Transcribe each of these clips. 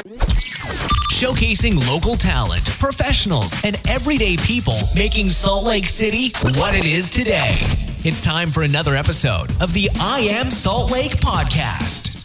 Showcasing local talent, professionals, and everyday people making Salt Lake City what it is today. It's time for another episode of the I Am Salt Lake podcast.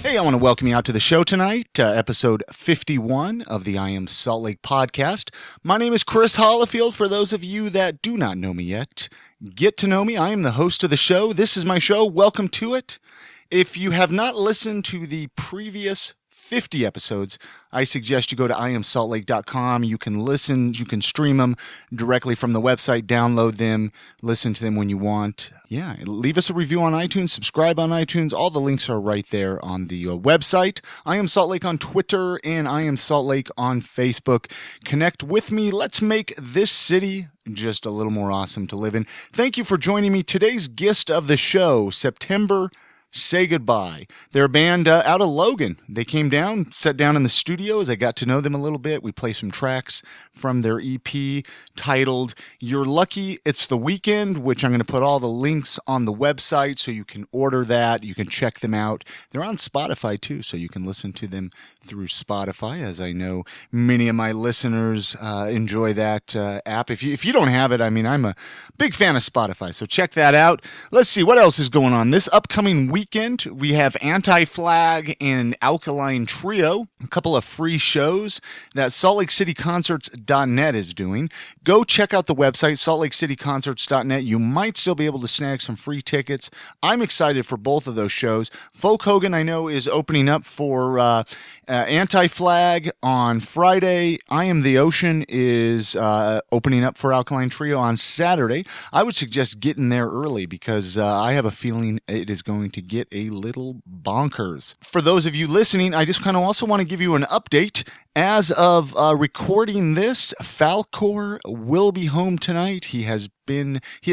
Hey, I want to welcome you out to the show tonight, episode 51 of the I Am Salt Lake podcast. My name is Chris Hollifield. For those of you that do not know me yet, get to know me. I am the host of the show. This is my show. Welcome to it. If you have not listened to the previous 50 episodes, I suggest you go to iamsaltlake.com. You can listen, you can stream them directly from the website, download them, listen to them when you want. Yeah, leave us a review on iTunes, subscribe on iTunes. All the links are right there on the website. I Am Salt Lake on Twitter and I Am Salt Lake on Facebook. Connect with me. Let's make this city just a little more awesome to live in. Thank you for joining me. Today's guest of the show, September Say Goodbye. They're a band out of Logan. They came down, sat down in the studios. I got to know them a little bit. We play some tracks from their EP titled You're Lucky It's the Weekend, which I'm going to put all the links on the website so you can order that. You can check them out. They're on Spotify too, so you can listen to them through Spotify, as I know many of my listeners enjoy that app. If you don't have it, I mean, I'm a big fan of Spotify, so check that out. Let's see, what else is going on? This upcoming weekend, we have Anti-Flag and Alkaline Trio, a couple of free shows that SaltLakeCityConcerts.net is doing. Go check out the website, SaltLakeCityConcerts.net. You might still be able to snag some free tickets. I'm excited for both of those shows. Folk Hogan, I know, is opening up for Anti-Flag on Friday. I Am the Ocean is opening up for Alkaline Trio on Saturday. I would suggest getting there early because I have a feeling it is going to get a little bonkers. For those of you listening, I just kind of also want to give you an update. As of recording this, Falcor will be home tonight. He has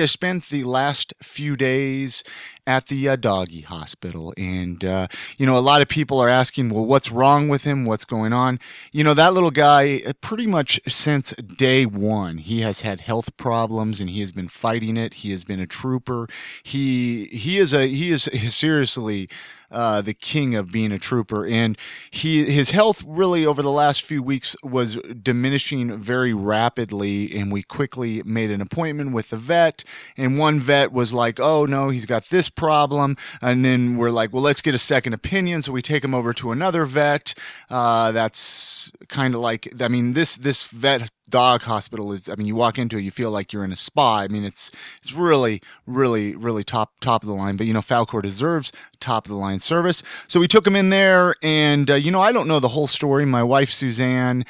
spent the last few days at the doggy hospital. And, a lot of people are asking, well, what's wrong with him? What's going on? That little guy, pretty much since day one, he has had health problems and he has been fighting it. He has been a trooper. He is seriously the king of being a trooper. And his health really over the last few weeks was diminishing very rapidly. And we quickly made an appointment with the vet. And one vet was like, oh, no, he's got this problem. And then we're like, well, let's get a second opinion. So we take him over to another vet. That's kind of like, this vet dog hospital is, you walk into it, you feel like you're in a spa. It's really, really, really top of the line. But, Falcor deserves top of the line service. So we took him in there and, I don't know the whole story. My wife, Suzanne,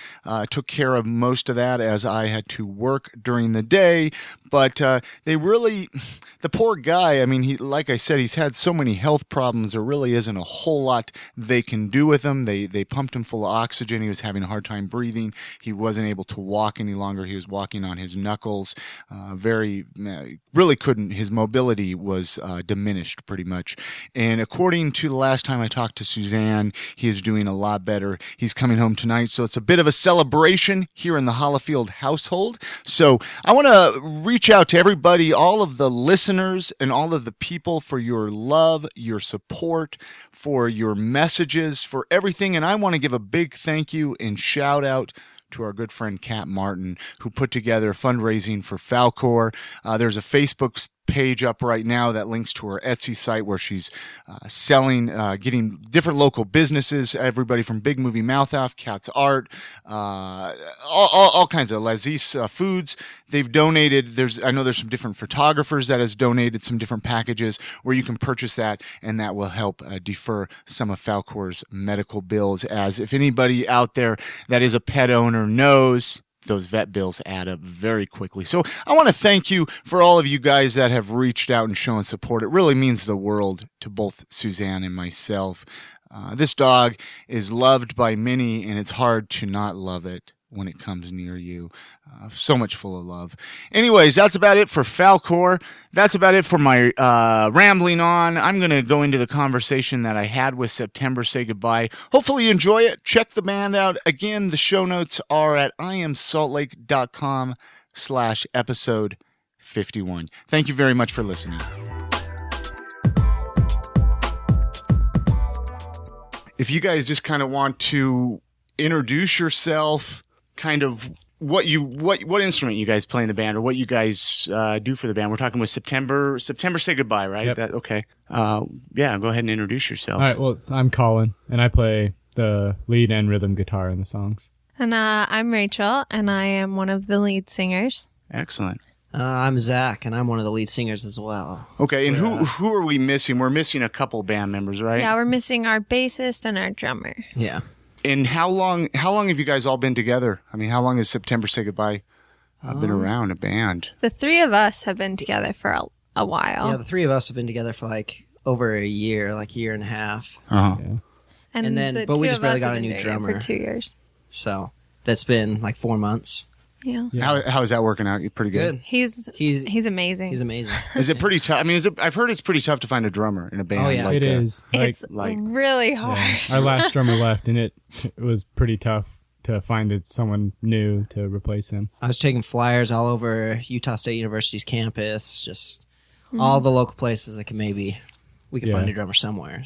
took care of most of that as I had to work during the day. But the poor guy, like I said, he's had so many health problems. There really isn't a whole lot they can do with him. They pumped him full of oxygen. He was having a hard time breathing. He wasn't able to walk any longer. He was walking on his knuckles. Really couldn't. His mobility was diminished pretty much. And according to the last time I talked to Suzanne, he is doing a lot better. He's coming home tonight. So it's a bit of a celebration here in the Hollifield household. So I want to reach out to everybody, all of the listeners and all of the people for your love, your support, for your messages, for everything. And I want to give a big thank you and shout out to our good friend Kat Martin, who put together fundraising for Falcor. There's a Facebook page up right now that links to her Etsy site where she's selling, getting different local businesses, everybody from Big Movie Mouth Off, Cat's Art, all kinds of Laziz foods. They've donated. I know there's some different photographers that has donated some different packages where you can purchase that, and that will help defer some of Falcor's medical bills. As if anybody out there that is a pet owner knows, those vet bills add up very quickly. So I want to thank you for all of you guys that have reached out and shown support. It really means the world to both Suzanne and myself. This dog is loved by many, and it's hard to not love it when it comes near you. So much full of love. Anyways, that's about it for Falcor. That's about it for my rambling on. I'm going to go into the conversation that I had with September Say Goodbye. Hopefully you enjoy it. Check the band out. Again, the show notes are at iamsaltlake.com/episode 51. Thank you very much for listening. if you guys just kind of want to introduce yourself, kind of what instrument you guys play in the band, or what you guys do for the band. We're talking with September Say Goodbye, right? Yep. Okay. Yeah, go ahead and introduce yourselves. All right, well, I'm Colin, and I play the lead and rhythm guitar in the songs. And I'm Rachel, and I am one of the lead singers. Excellent. I'm Zack, and I'm one of the lead singers as well. Okay, and who are we missing? We're missing a couple band members, right? Yeah, we're missing our bassist and our drummer. Yeah. And how long have you guys all been together? I mean, how long has September Say Goodbye been around, a band? The three of us have been together for a while. Yeah, the three of us have been together for like over a year, like year and a half. Uh-huh. Yeah. And then- the but we two just of barely us got have a been new doing it drummer. for 2 years. So that's been like 4 months. Yeah. Yeah. How is that working out? Pretty good. He's amazing. He's amazing. Is it pretty tough? I mean, I've heard it's pretty tough to find a drummer in a band. Oh, yeah. like It is. It's really hard. Yeah. Our last drummer left, and it was pretty tough to find someone new to replace him. I was taking flyers all over Utah State University's campus, just all the local places that we could find a drummer somewhere.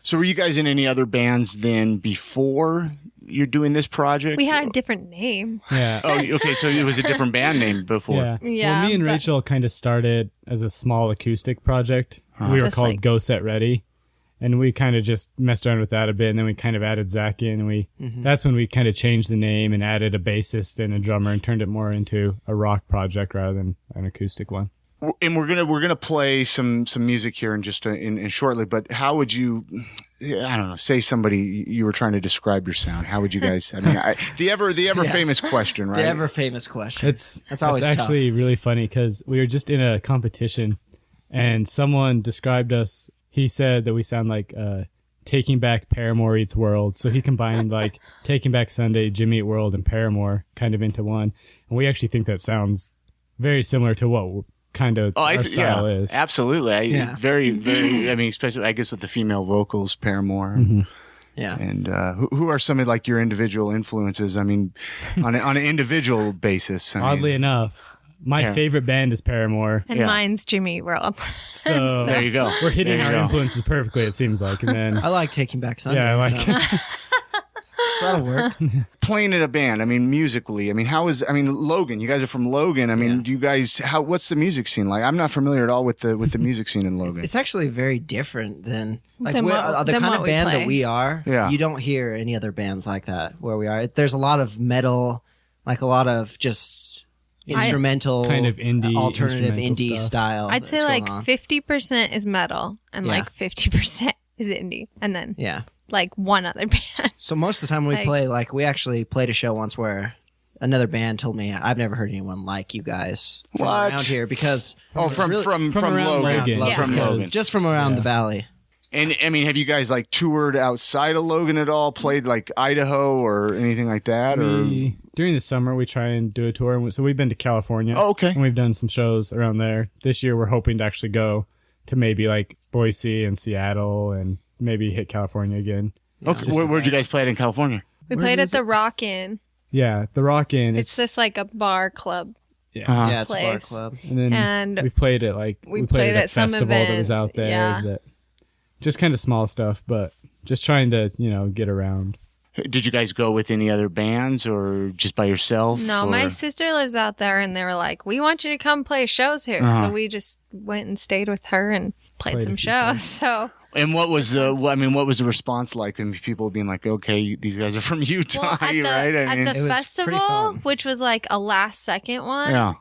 So were you guys in any other bands then before you're doing this project? We had a different name. Yeah. Oh, okay. So it was a different band name before. Yeah. Yeah, Well, me and but- Rachel kind of started as a small acoustic project. We were Just called like- Go Set Ready. And we kind of just messed around with that a bit, and then we kind of added Zack in, and that's when we kind of changed the name and added a bassist and a drummer and turned it more into a rock project rather than an acoustic one. And we're gonna play some music here in just in shortly. But how would you? I don't know. Say somebody you were trying to describe your sound. How would you guys? I mean, the ever famous question, right? the ever famous question. That's always tough. actually really funny because we were just in a competition, and someone described us. He said that we sound like Taking Back Paramore Eats World. So he combined like Taking Back Sunday, Jimmy Eat World, and Paramore kind of into one. And we actually think that sounds very similar to what kind of our style is. Absolutely. Very, very. I mean, especially I guess with the female vocals, Paramore. Yeah. And who are some of like your individual influences? I mean, on an individual basis. Oddly enough, my favorite band is Paramore. And mine's Jimmy Eat World. So there you go. We're hitting There you our go. influences perfectly, it seems like. And then I like Taking Back Sunday. yeah, I like so that'll work. Playing in a band. I mean, musically. I mean, Logan. You guys are from Logan. I mean, do you guys? What's the music scene like? I'm not familiar at all with the music scene in Logan. It's actually very different than like Than what- the than kind what of we band play. that we are. Yeah. You don't hear any other bands like that where we are. There's a lot of metal, like a lot of just instrumental, kind of indie, alternative instrumental indie stuff. style. I'd say that's like going on. 50% is metal and Yeah. like 50% is indie. And then Yeah. like one other band. So most of the time when we Like- play, like we actually played a show once where another band told me I've never heard anyone like you guys from What? around here because from around Logan. Logan. Yeah. From Yeah. Logan. just from around the valley. And I mean, have you guys like toured outside of Logan at all? Played like Idaho or anything like that? During the summer, we try and do a tour. And so we've been to California. Oh, okay. And we've done some shows around there. This year, we're hoping to actually go to maybe like Boise and Seattle and maybe hit California again. Okay. Where'd you guys play it in California? We Where played at is the Rock Inn. Yeah, the Rock Inn. It's just like a bar club. yeah. Uh-huh. Yeah, it's a bar Place. club. And then And we played at like we played played at a at some festival that was event, out there. yeah. That just kind of small stuff, but just trying to get around. Did you guys go with any other bands or just by yourself? No, or? my sister lives out there and they were like, we want you to come play shows here. Uh-huh. So we just went and stayed with her and played Played a some few shows. times. So And what was the response like? And people being like, "Okay, these guys are from Utah, at the, right?" I mean, at the it was pretty festival, fun. which was like a last second one, yeah.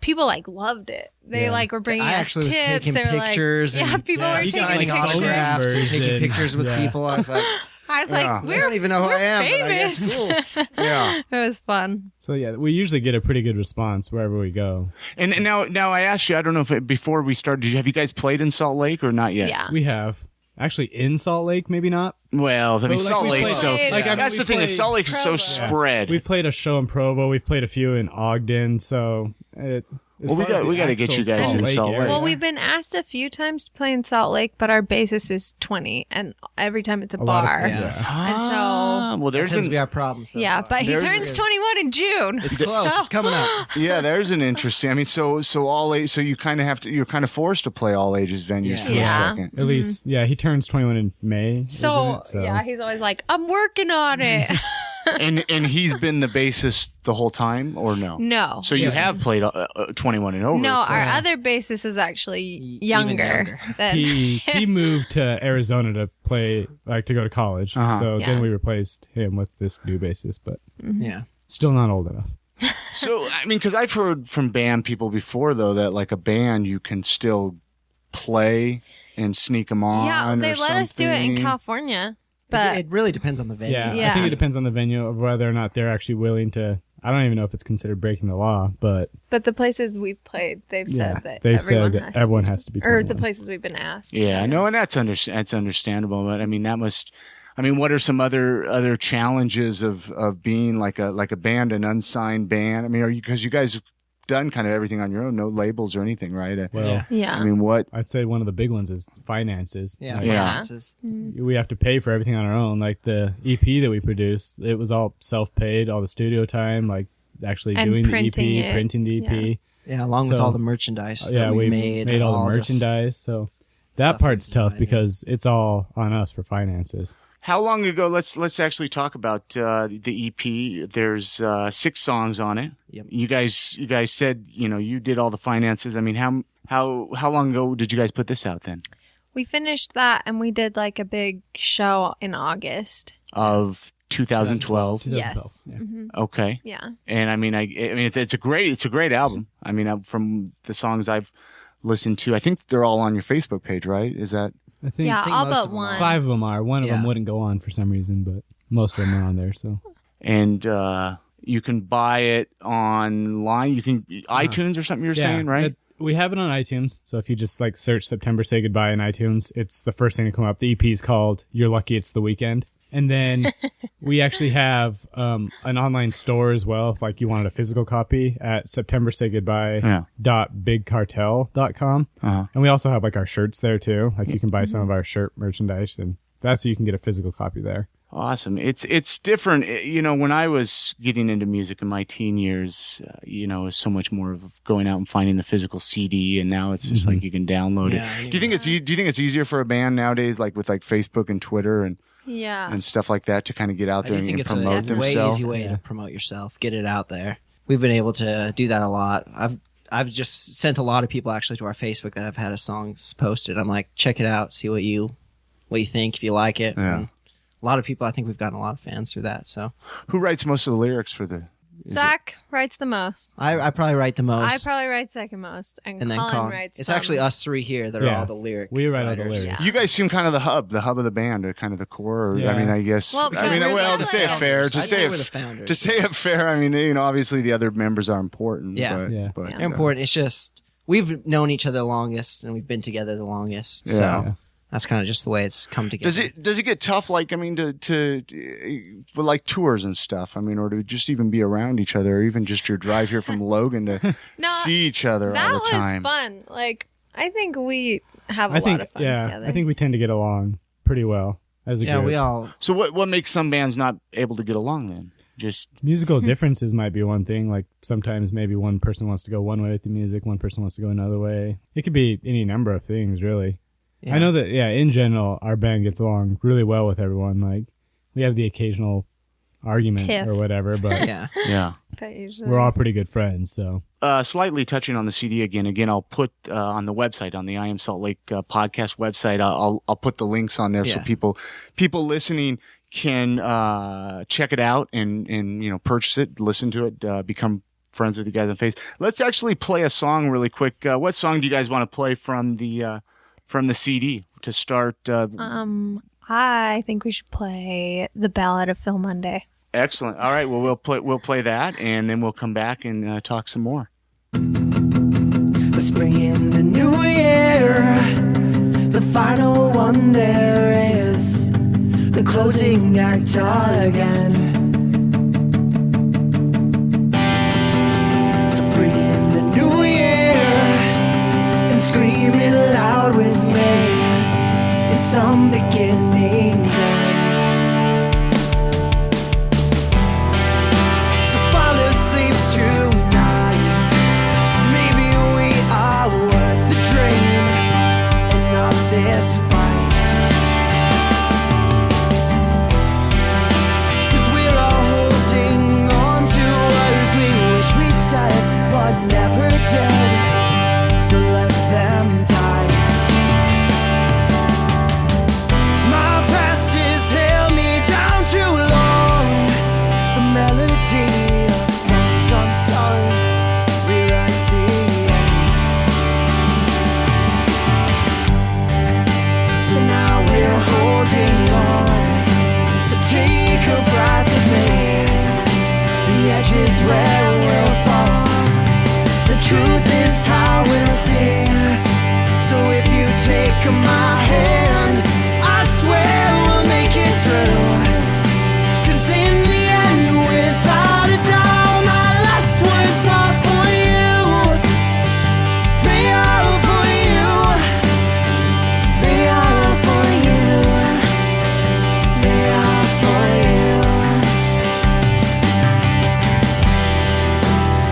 people like loved it. They Yeah. like were bringing I us actually was tips. taking They were pictures like, and- yeah, people Yeah, were you got, taking Signing like, pictures. autographs and numbers taking and- pictures with yeah. people. I was like, I was like, Yeah. we're, I don't even know who we're I am, but I guess famous. cool. Yeah. It was fun. So yeah, we usually get a pretty good response wherever we go. And now I asked you, I don't know if before we started, have you guys played in Salt Lake or not yet? Yeah. We have actually in Salt Lake, maybe not. Well, I mean, But, like, Salt we Lake. played- So Like, I mean, that's we the thing. Is played Salt Lake is so Provo. spread. We've played a show in Provo. We've played a few in Ogden. So As Well, far as we the got to get you actual guys in Lake Salt Lake. area- Well, we've been asked a few times to play in Salt Lake, but our basis is 20, and every time it's a lot of- bar. yeah. Well, That there's tends to be our problem. So Yeah, far. but he There's- turns 21 in June. it's close. It's coming up. yeah, there's an interesting. I mean, so all age, so you kind of have to. You're kind of forced to play all ages venues for Yeah. a second. At least, yeah, he turns 21 in May. So, isn't it? yeah, he's always like, I'm working on it. And he's been the bassist the whole time, or no? No. So you have played 21 and over. No, our correct? other bassist is actually Even younger younger. than he moved to Arizona to play, like to go to college. So Yeah. then we replaced him with this new bassist, but Yeah. still not old enough. So I mean, because I've heard from band people before though that like a band you can still play and sneak them on. Yeah, they or let us do it in something. California. But it really depends on the venue. Yeah, I Yeah. think it depends on the venue of whether or not they're actually willing to. I don't even know if it's considered breaking the law, but the places we've played, they've yeah, said that they've said everyone that everyone has to be. or 21. the places we've been asked. Yeah, no, and that's understandable. But I mean, that must. I mean, what are some other challenges of being like a band, an unsigned band? I mean, are you because you guys have done kind of everything on your own, no labels or anything, right? Well, Yeah. Yeah. I mean, what? I'd say one of the big ones is finances. Yeah. Like, Yeah. Finances. we have to pay for everything on our own. Like the EP that we produced, it was all self-paid, all the studio time, like actually And doing the printing EP, it. printing the EP. Yeah, along with So- all the merchandise. that Yeah, we we made all the just- merchandise. So that stuff part's we tough designed, because it's all on us for finances. How long ago? Let's actually talk about the EP. There's 6 songs on it. Yep. You guys said you did all the finances. I mean, how long ago did you guys put this out then? We finished that and we did like a big show in August. Of 2012. 2012, Yes. yeah. Okay. Yeah. And I mean, it's a great album. I mean, from the songs I've listened to, I think they're all on your Facebook page, right? Is that? I think Yeah, think all most but of them are. one. 5 of them are. One of them Yeah. wouldn't go on for some reason, but most of them are on there. So And you can buy it online. You can iTunes or something. You're saying, right? We have it on iTunes. So if you just like search September Say Goodbye in iTunes, it's the first thing to come up. The EP is called You're Lucky It's the Weekend. And then we actually have an online store as well. If like you wanted a physical copy at septembersaygoodbye.bigcartel.com. And we also have like our shirts there too. Like you can buy some of our shirt merchandise, and that's so you can get a physical copy there. Awesome. It's different. When I was getting into music in my teen years, it was so much more of going out and finding the physical CD, and now it's just like you can download Yeah, it. Do you think it's easier for a band nowadays, like with like Facebook and Twitter and Yeah. stuff like that, to kind of get out I there do think and it's promote a way themselves? easy way to promote yourself, get it out there. We've been able to do that a lot. I've just sent a lot of people actually to our Facebook that have had a songs posted. I'm like, check it out, see what you think, if you like it. Yeah. And a lot of people, I think we've gotten a lot of fans through that. So Who writes most of the lyrics for the? Zach writes the most. I probably write the most. I probably write second most. And and then Colin writes It's some. actually us 3 here that are Yeah. all the lyric. We write all the writers. lyrics. Yeah. You guys seem kind of the hub of the band, or kind of the core. Or, Yeah. I mean, I guess. Well, because we're to the say it fair, founders. I'd say we're the founders. to say it fair. I mean, obviously the other members are important. Yeah. but, Yeah. but, They're important. It's just we've known each other the longest and we've been together the longest. So Yeah. that's kind of just the way it's come together. Does it get tough? Like, I mean, to for like tours and stuff. I mean, or to just even be around each other, or even just your drive here from Logan to No, see each other that all the time. was fun. Like, I think we have a I lot think of fun yeah, together. I think we tend to get along pretty well as a Yeah, group. we all So what makes some bands not able to get along then? Just Musical differences might be one thing. Like sometimes maybe one person wants to go one way with the music, one person wants to go another way. It could be any number of things, really. Yeah. I know that, in general, our band gets along really well with everyone. Like, we have the occasional argument Tiff. or whatever, but yeah. But usually, we're all pretty good friends, so. Slightly touching on the CD again, I'll put on the website, on the I Am Salt Lake podcast website, I'll put the links on there so Yeah. people listening can check it out and purchase it, listen to it, become friends with you guys on Facebook. Let's actually play a song really quick. What song do you guys want to play from the CD to start? I think we should play the Ballad of Phil Monday. Excellent. All right. Well, we'll play that, and then we'll come back and talk some more. Let's bring in the new year, the final one there is, the closing act again. So bring in the new year, some beginnings end. So fall asleep tonight, 'cause maybe we are worth the dream and not this fight. 'Cause we're all holding on to words we wish we said but never did, so let them die. My past has held me down too long. The melody of songs unsung rewrite the end. So now we're holding on. So take a breath with me. The edge is where we'll fall. The truth is how we'll see. So if you take my hand, I swear we'll make it through. 'Cause in the end, without a doubt, my last words are for you. They are for you. They are for you. They are for you.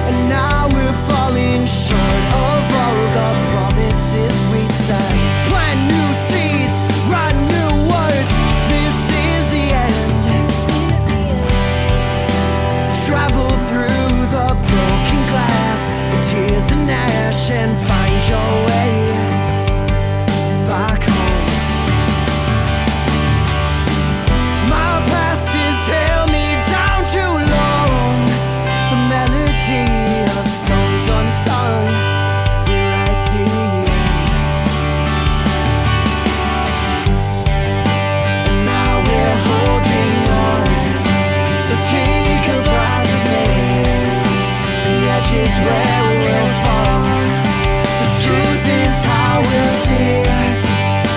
And now we're falling short of all the promises we said. Plant new seeds, write new words. This is the end. Travel through the broken glass, the tears and ash, and find your way back home. My past has held me down too long. The melody of songs unsung rewrite the end. And now we're holding on. So take a breath with me. The edge is where we'll fall. The truth is how we'll see.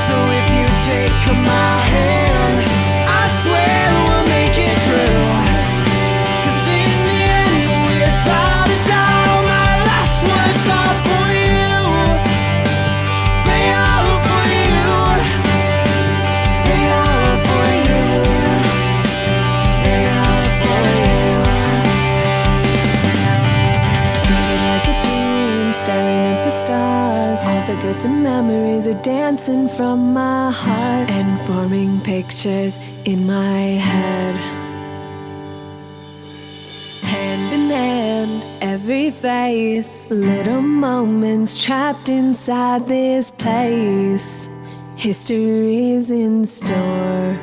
So if you take my hand, I swear we'll make it through. 'Cause in the end, without a doubt, my last words are for you. They are for you. They are for you. They are for you. Feeling like a dream, staring at the stars. All the ghosts and memories are dancing from my heart and forming pictures in my head. Hand in hand, every face, little moments trapped inside this place. History's in store.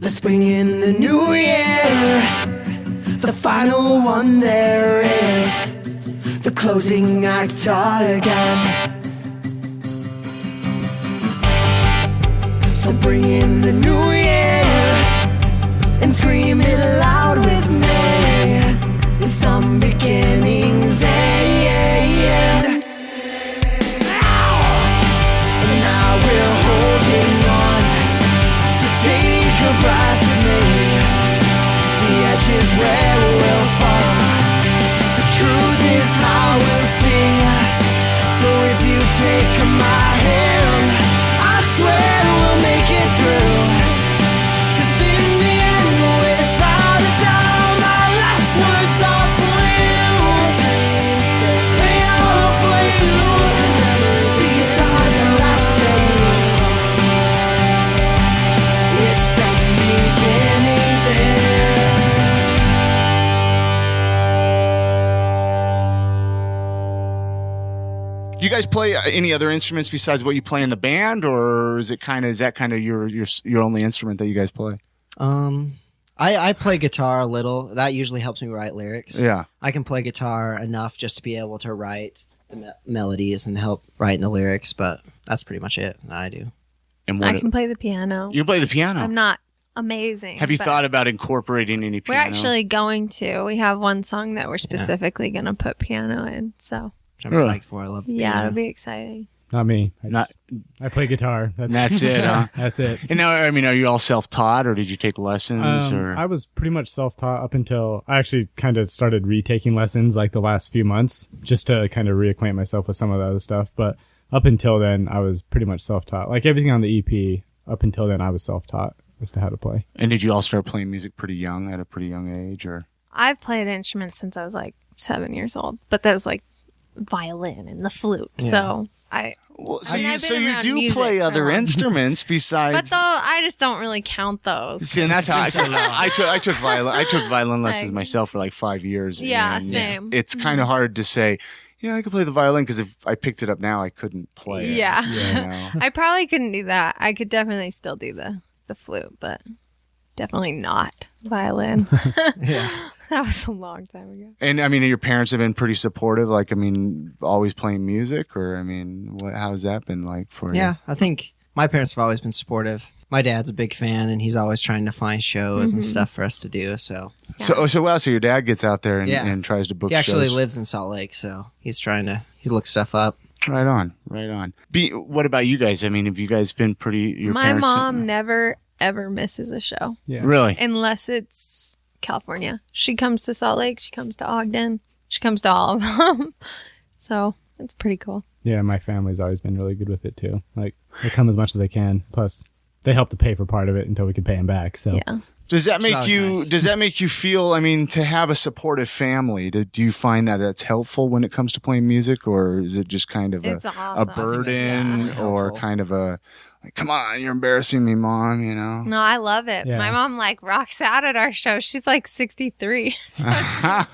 Let's bring in the new year, the final one there is, the closing act again. So bring in the new year and scream it loud with me. With some beginnings end. And now we're holding on. So take a breath with me. The edge is where we'll fall. The truth is how we'll see. So if you take my hand, I swear we'll make it through. 'Cause in the end, without a doubt, my last words are for you. They are for you. These are the last days. It's some beginnings end. Do you guys play any other instruments besides what you play in the band, or is that kind of your only instrument that you guys play? I play guitar a little. That usually helps me write lyrics. Yeah. I can play guitar enough just to be able to write the melodies and help write the lyrics, but that's pretty much it that I do. And I can play the piano. you play the piano. I'm not amazing. Have you but thought about incorporating any We're piano? actually going to. We have one song that we're specifically going to put piano in. So, Which I'm Really? psyched for. I love the yeah, piano. it'll be exciting. Not me. Not- I play guitar. That's it, huh? That's it. And now, I mean, are you all self-taught, or did you take lessons? Or I was pretty much self-taught up until I actually kind of started retaking lessons like the last few months just to kind of reacquaint myself with some of the other stuff. But up until then, I was pretty much self-taught. Like everything on the EP, up until then, I was self-taught as to how to play. And did you all start playing music pretty young, at a pretty young age, or? I've played instruments since I was like 7 years old, but that was like violin and the flute. Yeah. So Well, I mean, I've been you around do music play for a other long- instruments besides. but though I just don't really count those. See, and that's how I took violin. I took violin lessons Like- myself for like 5 years. Yeah, and same. It's kind of hard to say. Yeah, I could play the violin because if I picked it up now, I couldn't play it. Yeah. you know? I probably couldn't do that. I could definitely still do the flute, but definitely not violin. Yeah. That was a long time ago. And I mean, your parents have been pretty supportive. Like, I mean, always playing music, or I mean, how's that been like for you? Yeah, I think my parents have always been supportive. My dad's a big fan, and he's always trying to find shows and stuff for us to do. So So your dad gets out there and, Yeah. and tries to book he actually shows. lives in Salt Lake, so he looks stuff up. Right on. What about you guys? I mean, have you guys been pretty? Your My parents, mom never ever misses a show Yeah. really? unless it's California. She comes to Salt Lake. She comes to Ogden. She comes to all of them. So it's pretty cool. Yeah, my family's always been really good with it too. Like they come as much as they can. Plus, they help to pay for part of it until we can pay them back. So Yeah. Does that make always you? nice. Does that make you feel? I mean, to have a supportive family, do you find that that's helpful when it comes to playing music, or is it just kind of It's a awesome. burden, Yeah. or Helpful. kind of a like, come on, you're embarrassing me, mom? You know. No, I love it. Yeah. My mom like rocks out at our show. She's like 63. So it's pretty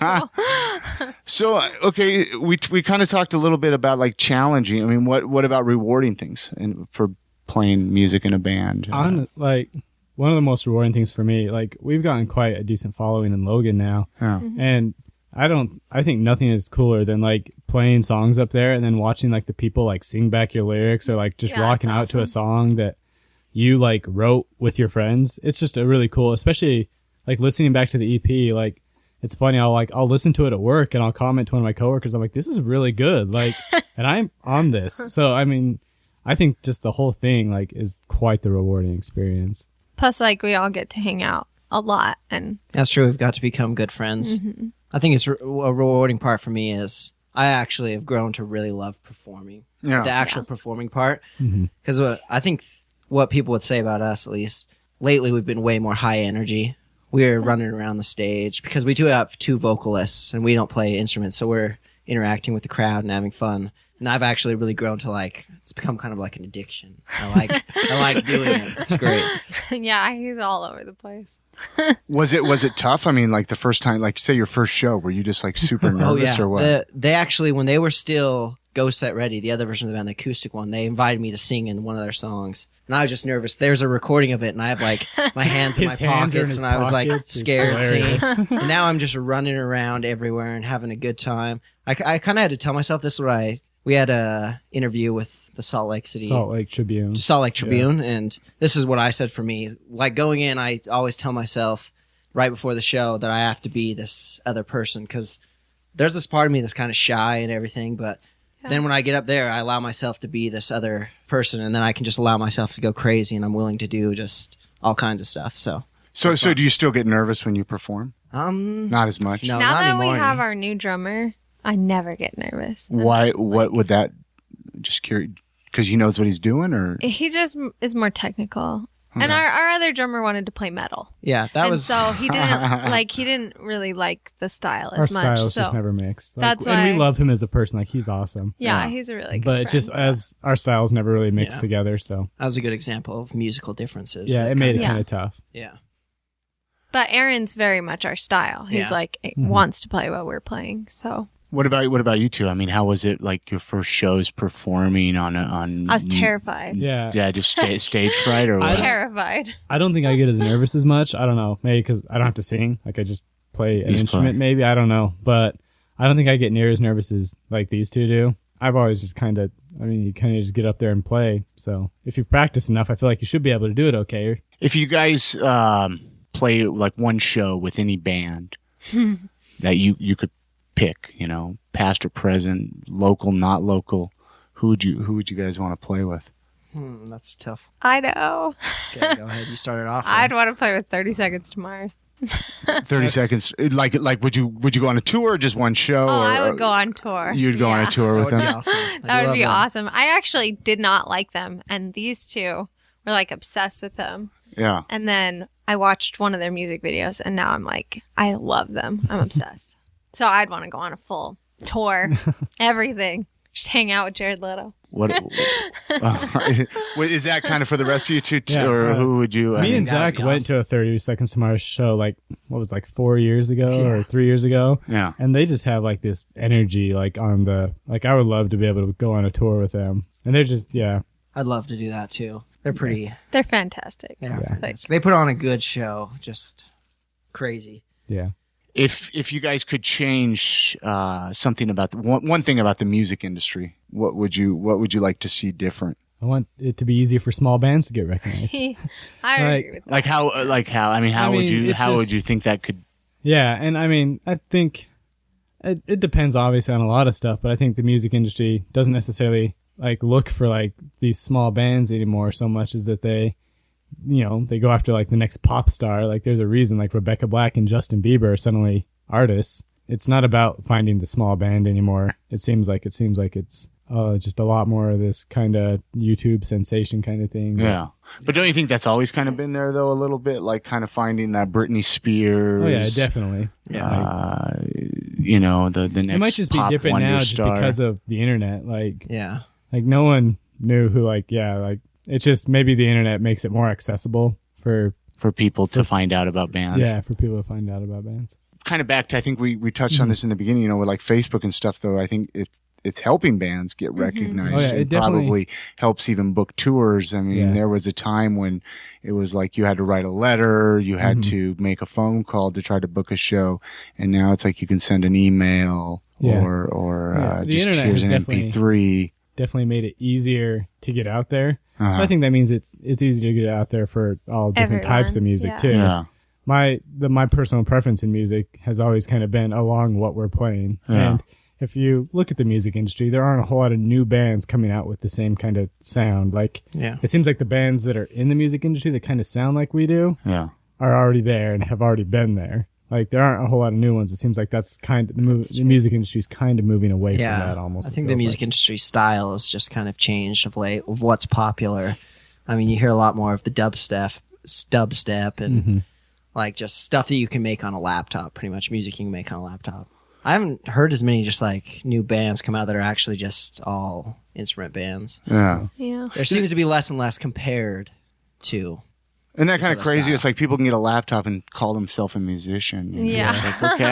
cool. So okay, we kind of talked a little bit about like challenging. I mean, what about rewarding things and for playing music in a band? like one of the most rewarding things for me, like we've gotten quite a decent following in Logan now, Yeah. and I think nothing is cooler than like playing songs up there and then watching like the people like sing back your lyrics or like just Yeah, rocking that's out to a awesome. song that you like wrote with your friends. It's just a really cool, especially like listening back to the EP. Like it's funny, I'll listen to it at work and I'll comment to one of my coworkers. I'm like, this is really good. Like, and I'm on this. So I mean, I think just the whole thing like is quite the rewarding experience. Plus, like, we all get to hang out a lot. And That's true. We've got to become good friends. I think it's a rewarding part for me is I actually have grown to really love performing. Yeah. The actual performing part. Mhm. Because I think what people would say about us, at least lately, we've been way more high energy. We're running around the stage because we do have 2 vocalists and we don't play instruments. So we're interacting with the crowd and having fun. And I've actually really grown to like, it's become kind of like an addiction. I like doing it. It's great. yeah, he's all over the place. Was it tough? I mean, like the first time, like say your first show, were you just like super nervous or what? They actually, when they were still Go Set Ready, the other version of the band, the acoustic one, they invited me to sing in one of their songs. And I was just nervous. There's a recording of it, and I have like my hands in my His hands are in pockets, his and I was like pockets. It's scared to sing. hilarious. And now I'm just running around everywhere and having a good time. I kind of had to tell myself this is what we had a interview with the Salt Lake Tribune, and this is what I said for me. Like going in, I always tell myself right before the show that I have to be this other person because there's this part of me that's kind of shy and everything, but then when I get up there, I allow myself to be this other person, and then I can just allow myself to go crazy, and I'm willing to do just all kinds of stuff. So do you still get nervous when you perform? Not as much. No, now not that anymore. we have our new drummer, I never get nervous. Why? What would that? Just curious, because he knows what he's doing, or He just is more technical. And our other drummer wanted to play metal. Yeah, that and was so he didn't really like the style Our as much. styles So just never mixed. Like, that's and we why- love him as a person. Like he's awesome. yeah, he's a really good But friend. just as our styles never really mixed Yeah. together, so that was a good example of musical differences. yeah, that it made it Yeah. kind of tough. yeah. But Aaron's very much our style. He's Yeah. like wants to play what we're playing. So what about you two? I mean, how was it like your first shows performing on? I was terrified. Yeah. just stage fright or what? Terrified. I don't think I get as nervous as much. I don't know. Maybe because I don't have to sing. Like I just play an You just instrument. play. Maybe I don't know. But I don't think I get near as nervous as like these two do. I've always just kind of. I mean, you kind of just get up there and play. So if you've practiced enough, I feel like you should be able to do it okay. If you guys play like one show with any band that you could pick, you know, past or present, local, not local, who would you guys want to play with? That's tough. I know. Okay, go ahead. You started off. I'd want to play with 30 Seconds to Mars. 30 seconds. Like, would you go on a tour or just one show? Oh, or, I would go on tour. You'd go on a tour with That would be them? awesome. That would be awesome. I actually did not like them, and these two were like obsessed with them. Yeah. And then I watched one of their music videos, and now I'm like, I love them. I'm obsessed. So I'd want to go on a full tour, everything. Just hang out with Jared Leto. What is that kind of for the rest of you two, Yeah, or who would you? Me and that would Zach be went awesome. to a 30 Seconds to Mars show, like, what was it, like 4 years ago or 3 years ago? Yeah. And they just have like this energy, like on the, like, I would love to be able to go on a tour with them. And they're just, yeah. I'd love to do that too. They're pretty. They're fantastic. Yeah. Like, They put on a good show. Just crazy. Yeah. If you guys could change something about one thing about the music industry, what would you like to see different? I want it to be easier for small bands to get recognized. I Like- agree with that. How? I mean, how I would mean, you it's how would just- you think that could? Yeah, and I mean, I think it depends obviously on a lot of stuff, but I think the music industry doesn't necessarily like look for like these small bands anymore so much as that they, you know, they go after like the next pop star. Like there's a reason like Rebecca Black and Justin Bieber are suddenly artists. It's not about finding the small band anymore. It seems like it's just a lot more of this kind of YouTube sensation kind of thing. Yeah, but don't you think that's always kind of been there though, a little bit, like kind of finding that Britney Spears? Oh yeah, definitely. You know, the next It might just be pop different wonder now just star. because of the internet. Like Yeah. no one knew who it's just maybe the internet makes it more accessible for people to find out about bands. for people to find out about bands. Kind of back to, I think we touched on this in the beginning, you know, with like Facebook and stuff though. I think it's helping bands get recognized. Oh, yeah, it and definitely- probably helps even book tours. I mean, Yeah. there was a time when it was like you had to write a letter, you had to make a phone call to try to book a show, and now it's like you can send an email Yeah. or Yeah, the just internet here's has an definitely- MP3. Definitely made it easier to get out there. Uh-huh. I think that means it's easy to get out there for all different types of Everyone, music yeah. too. Yeah. My personal preference in music has always kind of been along what we're playing. Yeah. And if you look at the music industry, there aren't a whole lot of new bands coming out with the same kind of sound. Like Yeah. it seems like the bands that are in the music industry that kind of sound like we do Yeah. are already there and have already been there. Like there aren't a whole lot of new ones. It seems like that's kind of the music industry's kind of moving away from that almost. I it think the feels music like. industry style has just kind of changed of late of what's popular. I mean, you hear a lot more of the dubstep and like just stuff that you can make on a laptop, pretty much music you can make on a laptop. I haven't heard as many just like new bands come out that are actually just all instrument bands. Yeah. Yeah. There seems to be less and less compared to. Isn't that kind of other crazy? style. It's like people can get a laptop and call themselves a musician. you know? Yeah. It's like, okay,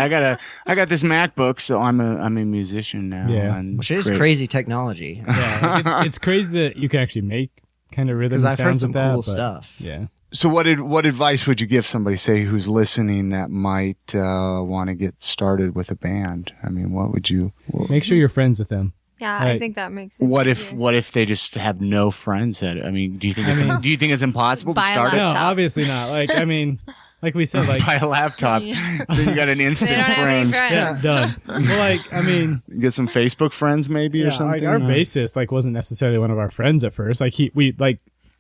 I got this MacBook, so I'm a musician now. Yeah. and Which is great. crazy technology. Yeah, like, it's crazy that you can actually make kind of rhythm Because and I've heard sounds some with that. cool but, stuff. Yeah. So what advice would you give somebody, say, who's listening that might want to get started with a band? I mean, what would you? Make sure you're friends with them. Yeah, I Like, think that makes it What easier. if they just have no friends? I mean, do you think it's impossible to Buy a start it? No, Laptop. obviously not. Like, I mean, like we said, like, Buy a laptop, then you got an They instant don't have any friend. friends. yeah, done. Well, like, I mean, Get some Facebook friends maybe or yeah, something. like our bassist, like, wasn't necessarily one of our friends at first. Like,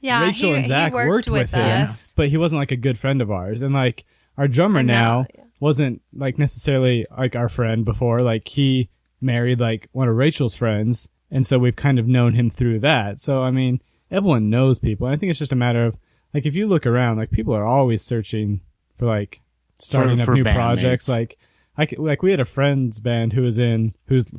Yeah, Rachel and Zack he worked with him, us. but he wasn't like a good friend of ours. And like our drummer And now now, wasn't like necessarily like our friend before. Like he married like one of Rachel's friends, and so we've kind of known him through that. So I mean, everyone knows people. And I think it's just a matter of like if you look around, like people are always searching for like starting up for new bandmates. projects. Like we had a friend's band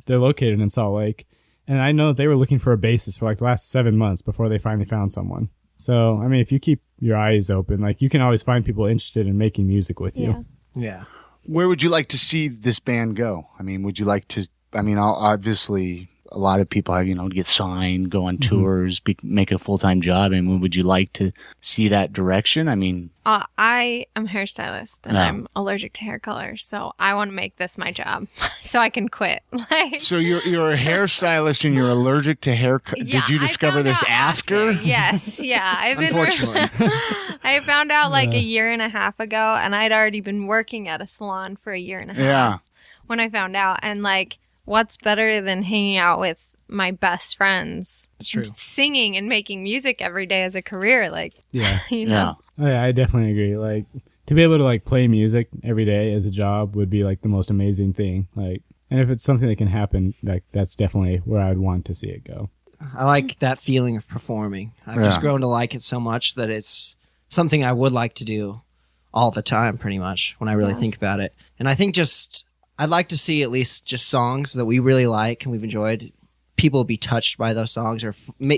they're located in Salt Lake. And I know they were looking for a bassist for like the last 7 months before they finally found someone. So, I mean, if you keep your eyes open, like you can always find people interested in making music with Yeah. you. Yeah. Where would you like to see this band go? I mean, would you like to? I mean, obviously, a lot of people have, get signed, go on tours, make it a full-time job. I mean, would you like to see that direction? I mean, I am a hairstylist and Yeah. I'm allergic to hair colors, so I want to make this my job so I can quit. Like, so you're a hairstylist and you're allergic to hair. yeah, Did you I discover found this out after? Yes, yeah. I've been Unfortunately. I found out like a year and a half ago, and I'd already been working at a salon for a year and a half Yeah. when I found out. And like, what's better than hanging out with my best friends? It's true. Singing and making music every day as a career, like, Yeah. you know. Yeah. Oh, yeah, I definitely agree. Like to be able to like play music every day as a job would be like the most amazing thing. Like, and if it's something that can happen, like that's definitely where I'd want to see it go. I like that feeling of performing. I've just grown to like it so much that it's something I would like to do all the time, pretty much, when I really think about it. And I think I'd like to see at least just songs that we really like and we've enjoyed, people be touched by those songs or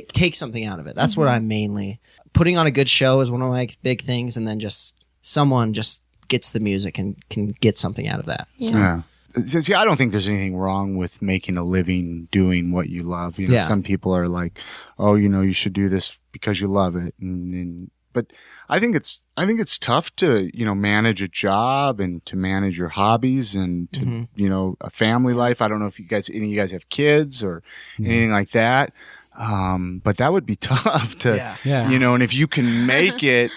take something out of it. That's what I'm mainly... Putting on a good show is one of my big things, and then just someone just gets the music and can get something out of that. So. Yeah. See, I don't think there's anything wrong with making a living doing what you love. You know, some people are like, "Oh, you know, you should do this because you love it." But I think it's tough to, you know, manage a job and to manage your hobbies and to, you know, a family life. I don't know if any of you guys have kids or anything like that. But that would be tough to, you know, and if you can make it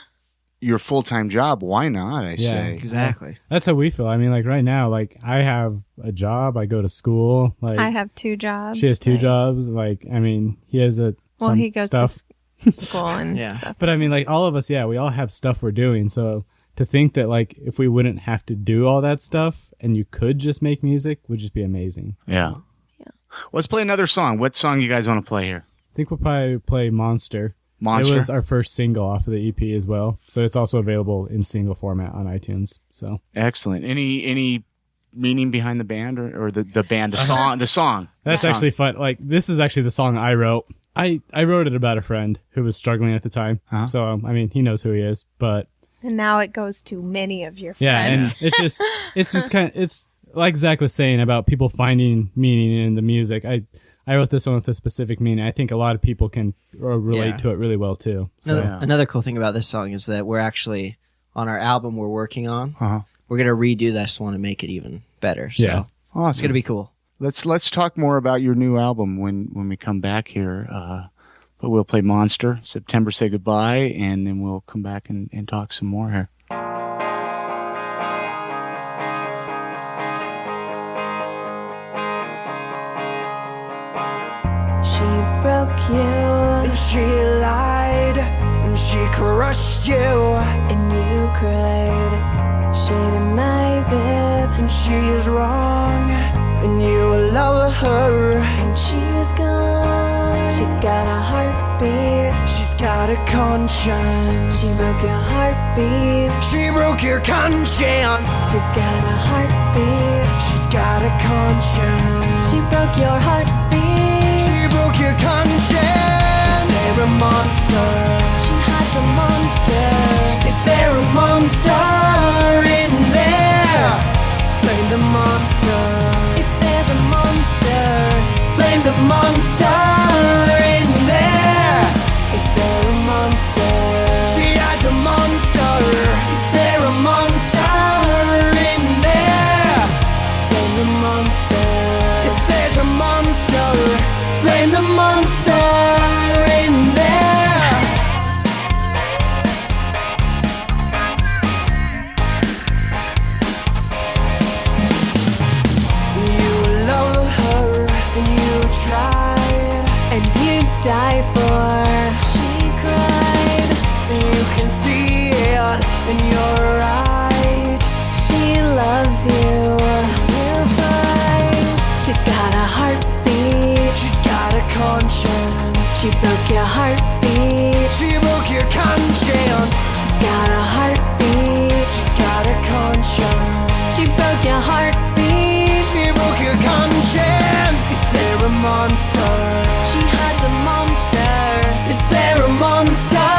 your full-time job, why not? I say. Exactly. That's how we feel. I mean, like right now, like I have a job, I go to school. Like I have 2 jobs. She has 2 jobs. Like, I mean, he has he goes stuff. to school and stuff. But I mean, like all of us, we all have stuff we're doing. So to think that like if we wouldn't have to do all that stuff and you could just make music would just be amazing. Yeah. Let's play another song. What song you guys want to play here? I think we'll probably play Monster. It was our first single off of the EP as well. So it's also available in single format on iTunes. So excellent. Any meaning behind the band or the band, the song? That's actually fun. Like this is actually the song I wrote. I wrote it about a friend who was struggling at the time. So, I mean, he knows who he is, but. And now it goes to many of your friends. Yeah. And it's just kind of, it's like Zack was saying about people finding meaning in the music. I wrote this one with a specific meaning. I think a lot of people can relate to it really well too. So Another cool thing about this song is that we're actually on our album we're working on. We're gonna redo this one and make it even better. So awesome. It's gonna be cool. Let's talk more about your new album when we come back here. But we'll play Monster, September Say Goodbye, and then we'll come back and talk some more here. She broke you, And she lied, and she crushed you, and you cried. She denies it, and she is wrong, and you love her. and she's gone. She's got a heartbeat. She's got a conscience. She broke your heartbeat. She broke your conscience. She's got a heartbeat. She's got a conscience. She broke your heartbeat. She broke your conscience. Is there a monster? She hides a monster. Is there a monster in there? Blame the monster. If there's a monster, Blame the monster in there. is there a monster? She hides a monster. Is there a monster in there? Blame the monster. If there's a monster, blame the monster in there. You love her and you tried, And you die for. She cried. you can see it in your eyes. She loves you. You'll find. She's got a heartbeat. She's got a conscience. She broke your heartbeat. She broke your conscience. She's got a heartbeat. She's got a conscience. She broke your heartbeat. She broke your conscience. Is there a monster? She hides a monster. Is there a monster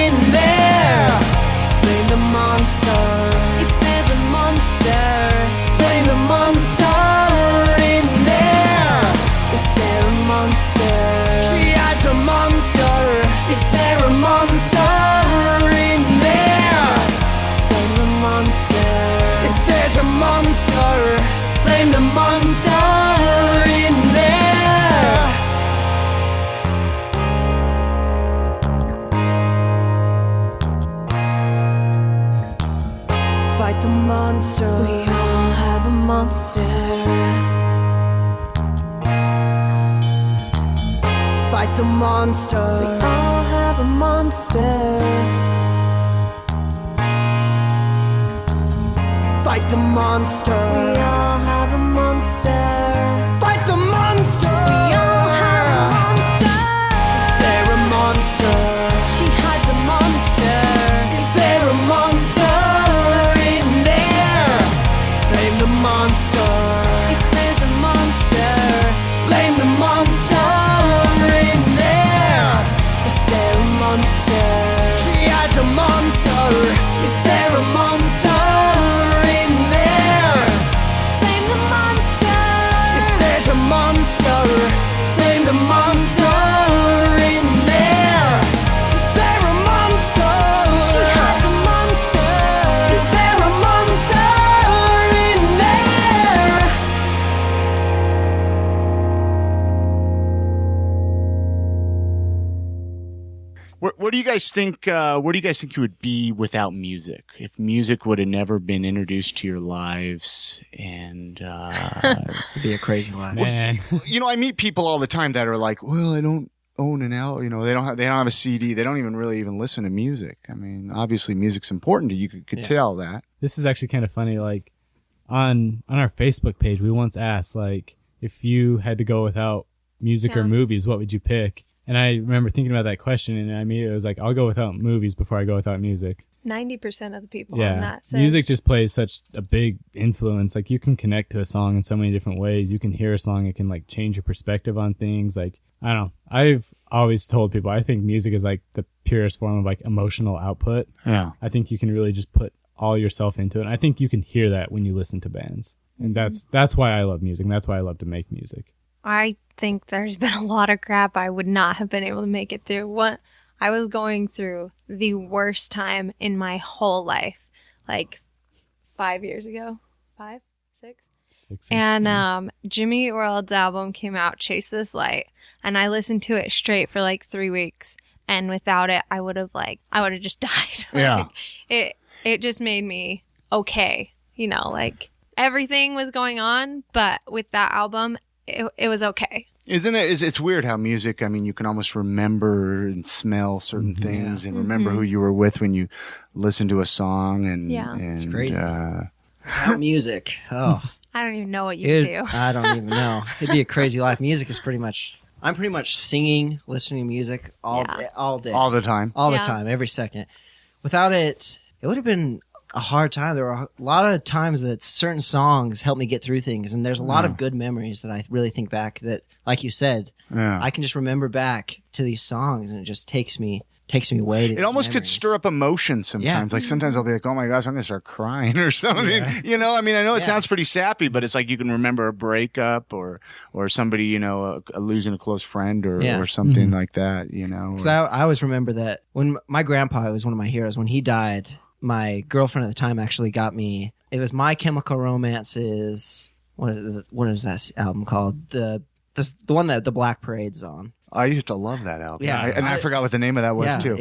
in there? Blame the monster. If there's a monster, Blame the monster in there. is there a monster? She hides a monster. Is there a monster in there? Blame the monster. If there's a monster, blame the monster in there. Fight the monster. We all have a monster. Fight the monster. All have a monster. Fight the monster. We all have a monster. Fight the monster. We all have a monster. Is there a monster? She hides a monster. Is there a monster in there? Blame the monster. If there's a monster, Blame the monster in there. is there a monster? She hides a monster. Is there a monster in there? Blame the monster. If there's a monster, blame the monster in there. Is there a monster? She hides a monster. Is there a monster in there? What do you guys think? Where do you guys think you would be without music? If music would have never been introduced to your lives, and It'd be a crazy life. Man. I meet people all the time that are like, "Well, I don't own an album. They don't have a CD. They don't even really listen to music. I mean, obviously, music's important to you. You could tell that." This is actually kind of funny. Like on our Facebook page, we once asked, like, if you had to go without music or movies, what would you pick? And I remember thinking about that question, and I immediately was like, I'll go without movies before I go without music. 90% of the people on Yeah, that say music just plays such a big influence. Like, you can connect to a song in so many different ways. You can hear a song, it can like change your perspective on things. Like, I don't know. I've always told people I think music is like the purest form of like emotional output. Yeah. I think you can really just put all yourself into it. And I think you can hear that when you listen to bands. And that's why I love music. And that's why I love to make music. I think there's been a lot of crap I would not have been able to make it through. I was going through the worst time in my whole life, like 5 years ago, 5, 6. And Jimmy Eat World's album came out, Chase This Light, and I listened to it straight for like 3 weeks. And without it, I would have just died. Yeah. It just made me okay. Like everything was going on, but with that album, it was okay. Isn't it? It's weird how music, I mean, you can almost remember and smell certain things and remember who you were with when you listen to a song. And, It's crazy. Without music, I don't even know what you do. I don't even know. It'd be a crazy life. Music is I'm pretty much singing, listening to music all day. All the time. All the time, every second. Without it, it would have been a hard time. There were a lot of times that certain songs helped me get through things, and there's a lot of good memories that I really think back that, like you said, I can just remember back to these songs, and it just takes me away to It almost could stir up emotion sometimes. Like sometimes I'll be like, oh my gosh, I'm going to start crying or something. Yeah. I mean, I know it sounds pretty sappy, but it's like you can remember a breakup or somebody, losing a close friend or something like that, Because I always remember that when my grandpa was one of my heroes. When he died, my girlfriend at the time actually got me. It was My Chemical Romance's. What is that album called? The one that the Black Parade's on. I used to love that album. Yeah, I forgot what the name of that was too.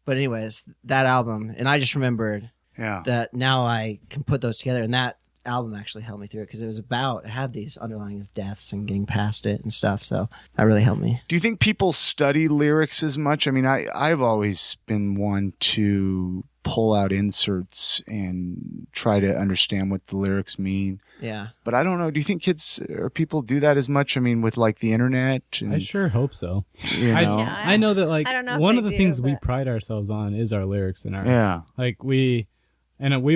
But anyways, that album, and I just remembered that now I can put those together, and that album actually helped me through it because it had these underlying deaths and getting past it and stuff. So that really helped me. Do you think people study lyrics as much? I mean, I've always been one to pull out inserts and try to understand what the lyrics mean. Yeah. But I don't know. Do you think kids or people do that as much? I mean, with like the internet? I sure hope so. I know that like I don't know if one they of the do, things we but- pride ourselves on is our lyrics and our like we've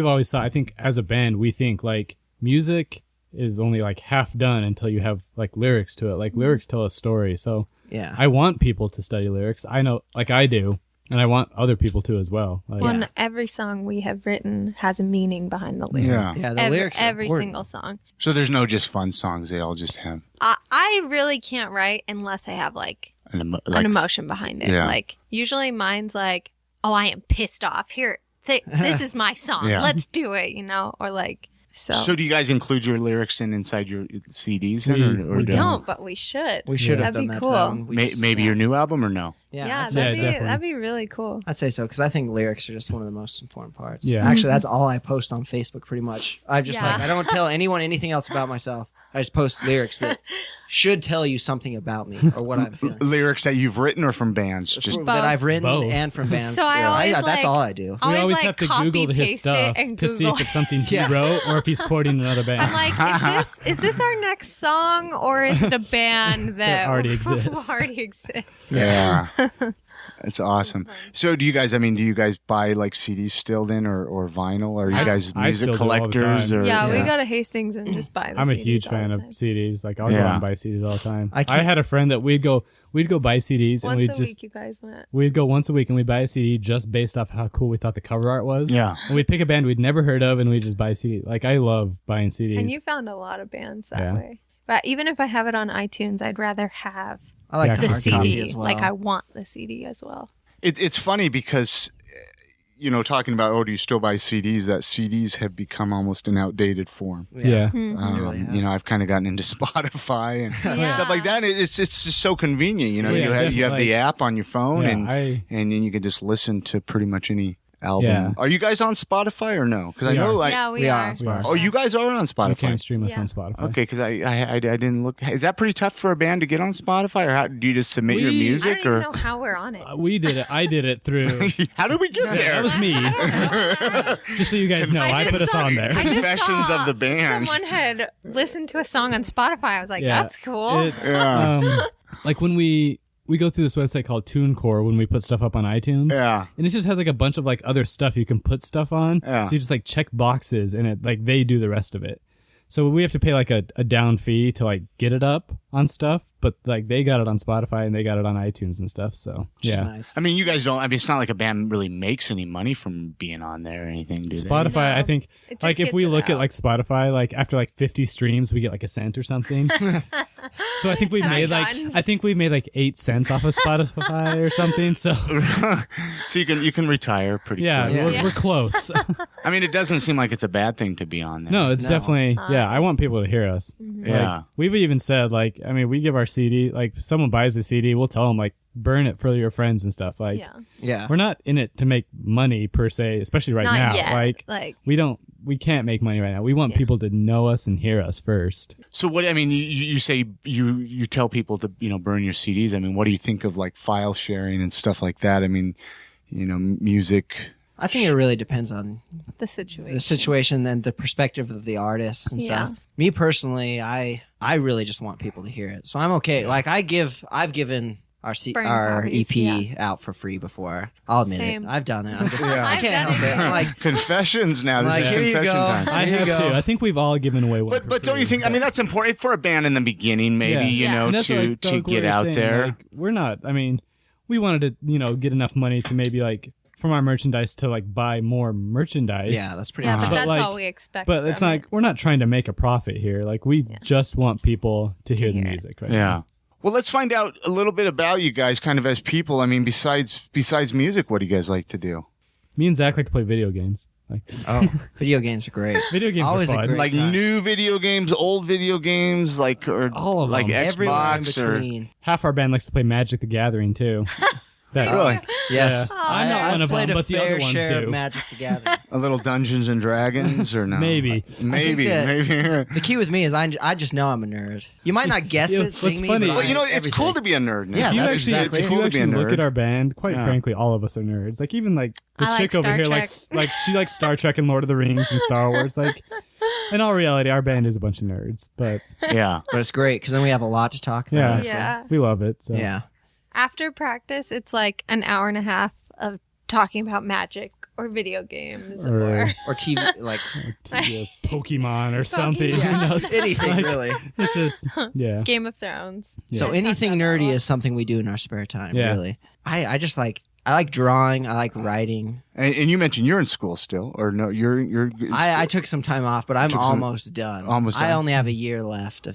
always thought, I think as a band, we think like music is only like half done until you have like lyrics to it. Like lyrics tell a story. So I want people to study lyrics. I know, like I do. And I want other people to as well. Like, Every song we have written has a meaning behind the lyrics. Yeah, the lyrics are every important. single song. So there's no just fun songs. They all just have I really can't write unless I have like an emotion behind it. Yeah. Like usually mine's like, oh, I am pissed off. Here, this is my song. Yeah. Let's do it. Or like so. So do you guys include your lyrics inside your CDs? Or We don't, but we should. We should have That'd done be that. cool. Maybe your new album or no? Yeah, that'd be really cool. I'd say so because I think lyrics are just one of the most important parts. Yeah. Actually, that's all I post on Facebook pretty much. I'm just Yeah. like, I don't tell anyone anything else about myself. I just post lyrics that should tell you something about me or what I'm feeling. Lyrics that you've written or from bands? Just That I've written Both. and from bands. So I always, that's all I do. We always like, have to copy, Google his paste it, stuff and to see Google if it's something he Yeah. wrote or if he's quoting another band. I'm like, is this our next song, or is it a band that already exists. already exists? yeah. It's awesome. So do you guys buy like CDs still then or vinyl? Are you guys I music still do all the collectors? time. Or, Yeah, we go to Hastings and just buy. I'm a CDs huge all fan the of time. CDs. Like I'll go Yeah. out and buy CDs all the time. I I can't- had a friend that we'd go buy CDs and Once a week, you guys went. we'd go once a week and we'd buy a CD just based off how cool we thought the cover art was. Yeah. And we'd pick a band we'd never heard of and we'd just buy a CD. Like I love buying CDs. And you found a lot of bands that Yeah. way. But even if I have it on iTunes, I'd rather have I like Yeah, the hard copy CD. as well. Like I want the CD as well. It's funny because, talking about, do you still buy CDs? That CDs have become almost an outdated form. yeah. really have. I've kind of gotten into Spotify and Yeah. stuff like that. It's just so convenient. Yeah, You have the like- app on your phone Yeah, and then you can just listen to pretty much any album. Yeah. Are you guys on Spotify or no? Because I We know are. Yeah, we we are. are on Spotify. Oh, you guys are on You Spotify. can't stream us Yeah. on Spotify. Okay, because I didn't look. Is that pretty tough for a band to get on Spotify, or how do you just submit your We- I music, don't or even know how we're on it. We did it. I did it through. how did we get there? That was me. Just so you guys know, I just put us saw- on there. I just Confessions saw of the band. Someone had listened to a song on Spotify. I was like, Yeah. that's cool. It's Yeah. like when we go through this website called TuneCore when we put stuff up on iTunes. Yeah. And it just has like a bunch of like other stuff you can put stuff on. Yeah. So you just like check boxes and it like they do the rest of it. So we have to pay like a down fee to like get it up on stuff, but like they got it on Spotify and they got it on iTunes and stuff. So Which is yeah. nice. I mean, you guys don't. I mean, it's not like a band really makes any money from being on there or anything, do they? Spotify, No. I think, It just like if gets we it look at out. like Spotify, like after like 50 streams, we get like a cent or something. So I think we made like 8 cents off of Spotify or something. So So you can retire pretty yeah, quick. we're close. I mean, it doesn't seem like it's a bad thing to be on there. No, it's No. definitely I want people to hear us. Yeah. Like, we've even said like I mean we give our CD like someone buys a CD, we'll tell them like burn it for your friends and stuff. Like yeah. Yeah. we're not in it to make money per se, especially right Not now. yet. Like we can't make money right now. We want Yeah. people to know us and hear us first. So what? I mean, you say you tell people to burn your CDs. I mean, what do you think of like file sharing and stuff like that? I mean, music. I think it really depends on The situation. the situation and the perspective of the artist and Yeah. stuff. Me personally, I really just want people to hear it. So I'm okay. Like I've given our Burn our copies, EP out for free before. I'll admit Same. it. I've done it. I'm just Yeah. I I've can't done help it. I'm like Confessions now. This Like, is here you confession go. time. I There you have go. too. I think we've all given away one. But for don't free. you think? I mean, that's important for a band in the beginning, maybe Yeah. And that's to what, to Doug, we get were out saying, there. like, we're not. I mean, we wanted to get enough money to maybe like from our merchandise to like buy more merchandise. yeah, that's pretty yeah, much but But, that's like- all we expect. But it's from not it. like we're not trying to make a profit here. Like we just want people to hear the hear it. music. Right Yeah. now. Well, let's find out a little bit about you guys, kind of as people. I mean, besides music, what do you guys like to do? Me and Zach like to play video games. Like Oh, video games are great. video games Always are a fun. great Like time. new video games, old video games, like or All of like them. Everywhere in Xbox or between. Half our band likes to play Magic the Gathering too. That, really Yes. Yeah. I'm not I've one of played them, a but the fair other ones share do. of Magic the Gathering. a little Dungeons and Dragons or no? Maybe. maybe. The key with me is I just know I'm a nerd. You might not guess Yeah, it, what's seeing me, funny- but Well, I- it's cool to be a nerd. Now. Yeah, If you that's actually, exactly if cool you to be a actually look nerd. at our band, quite Yeah. frankly, all of us are nerds. Like even like the I like chick over Star here Trek. likes she likes Star Trek and Lord of the Rings and Star Wars. Like in all reality, our band is a bunch of nerds, but Yeah. but it's great because then we have a lot to talk yeah, about. Yeah. we love it. So. Yeah. After practice, it's like an hour and a half of talking about Magic or video games or Or TV, like TV, Pokemon or something. Yeah. Who knows? anything Like, really. It's just yeah. Game of Thrones. So Yeah. anything Talked about that a nerdy lot. is something we do in our spare time. Yeah. Really, I just like drawing. I like writing. And you mentioned you're in school still, or no? You're. I took some time off, but I'm Took some- almost done. almost I done. only have a year left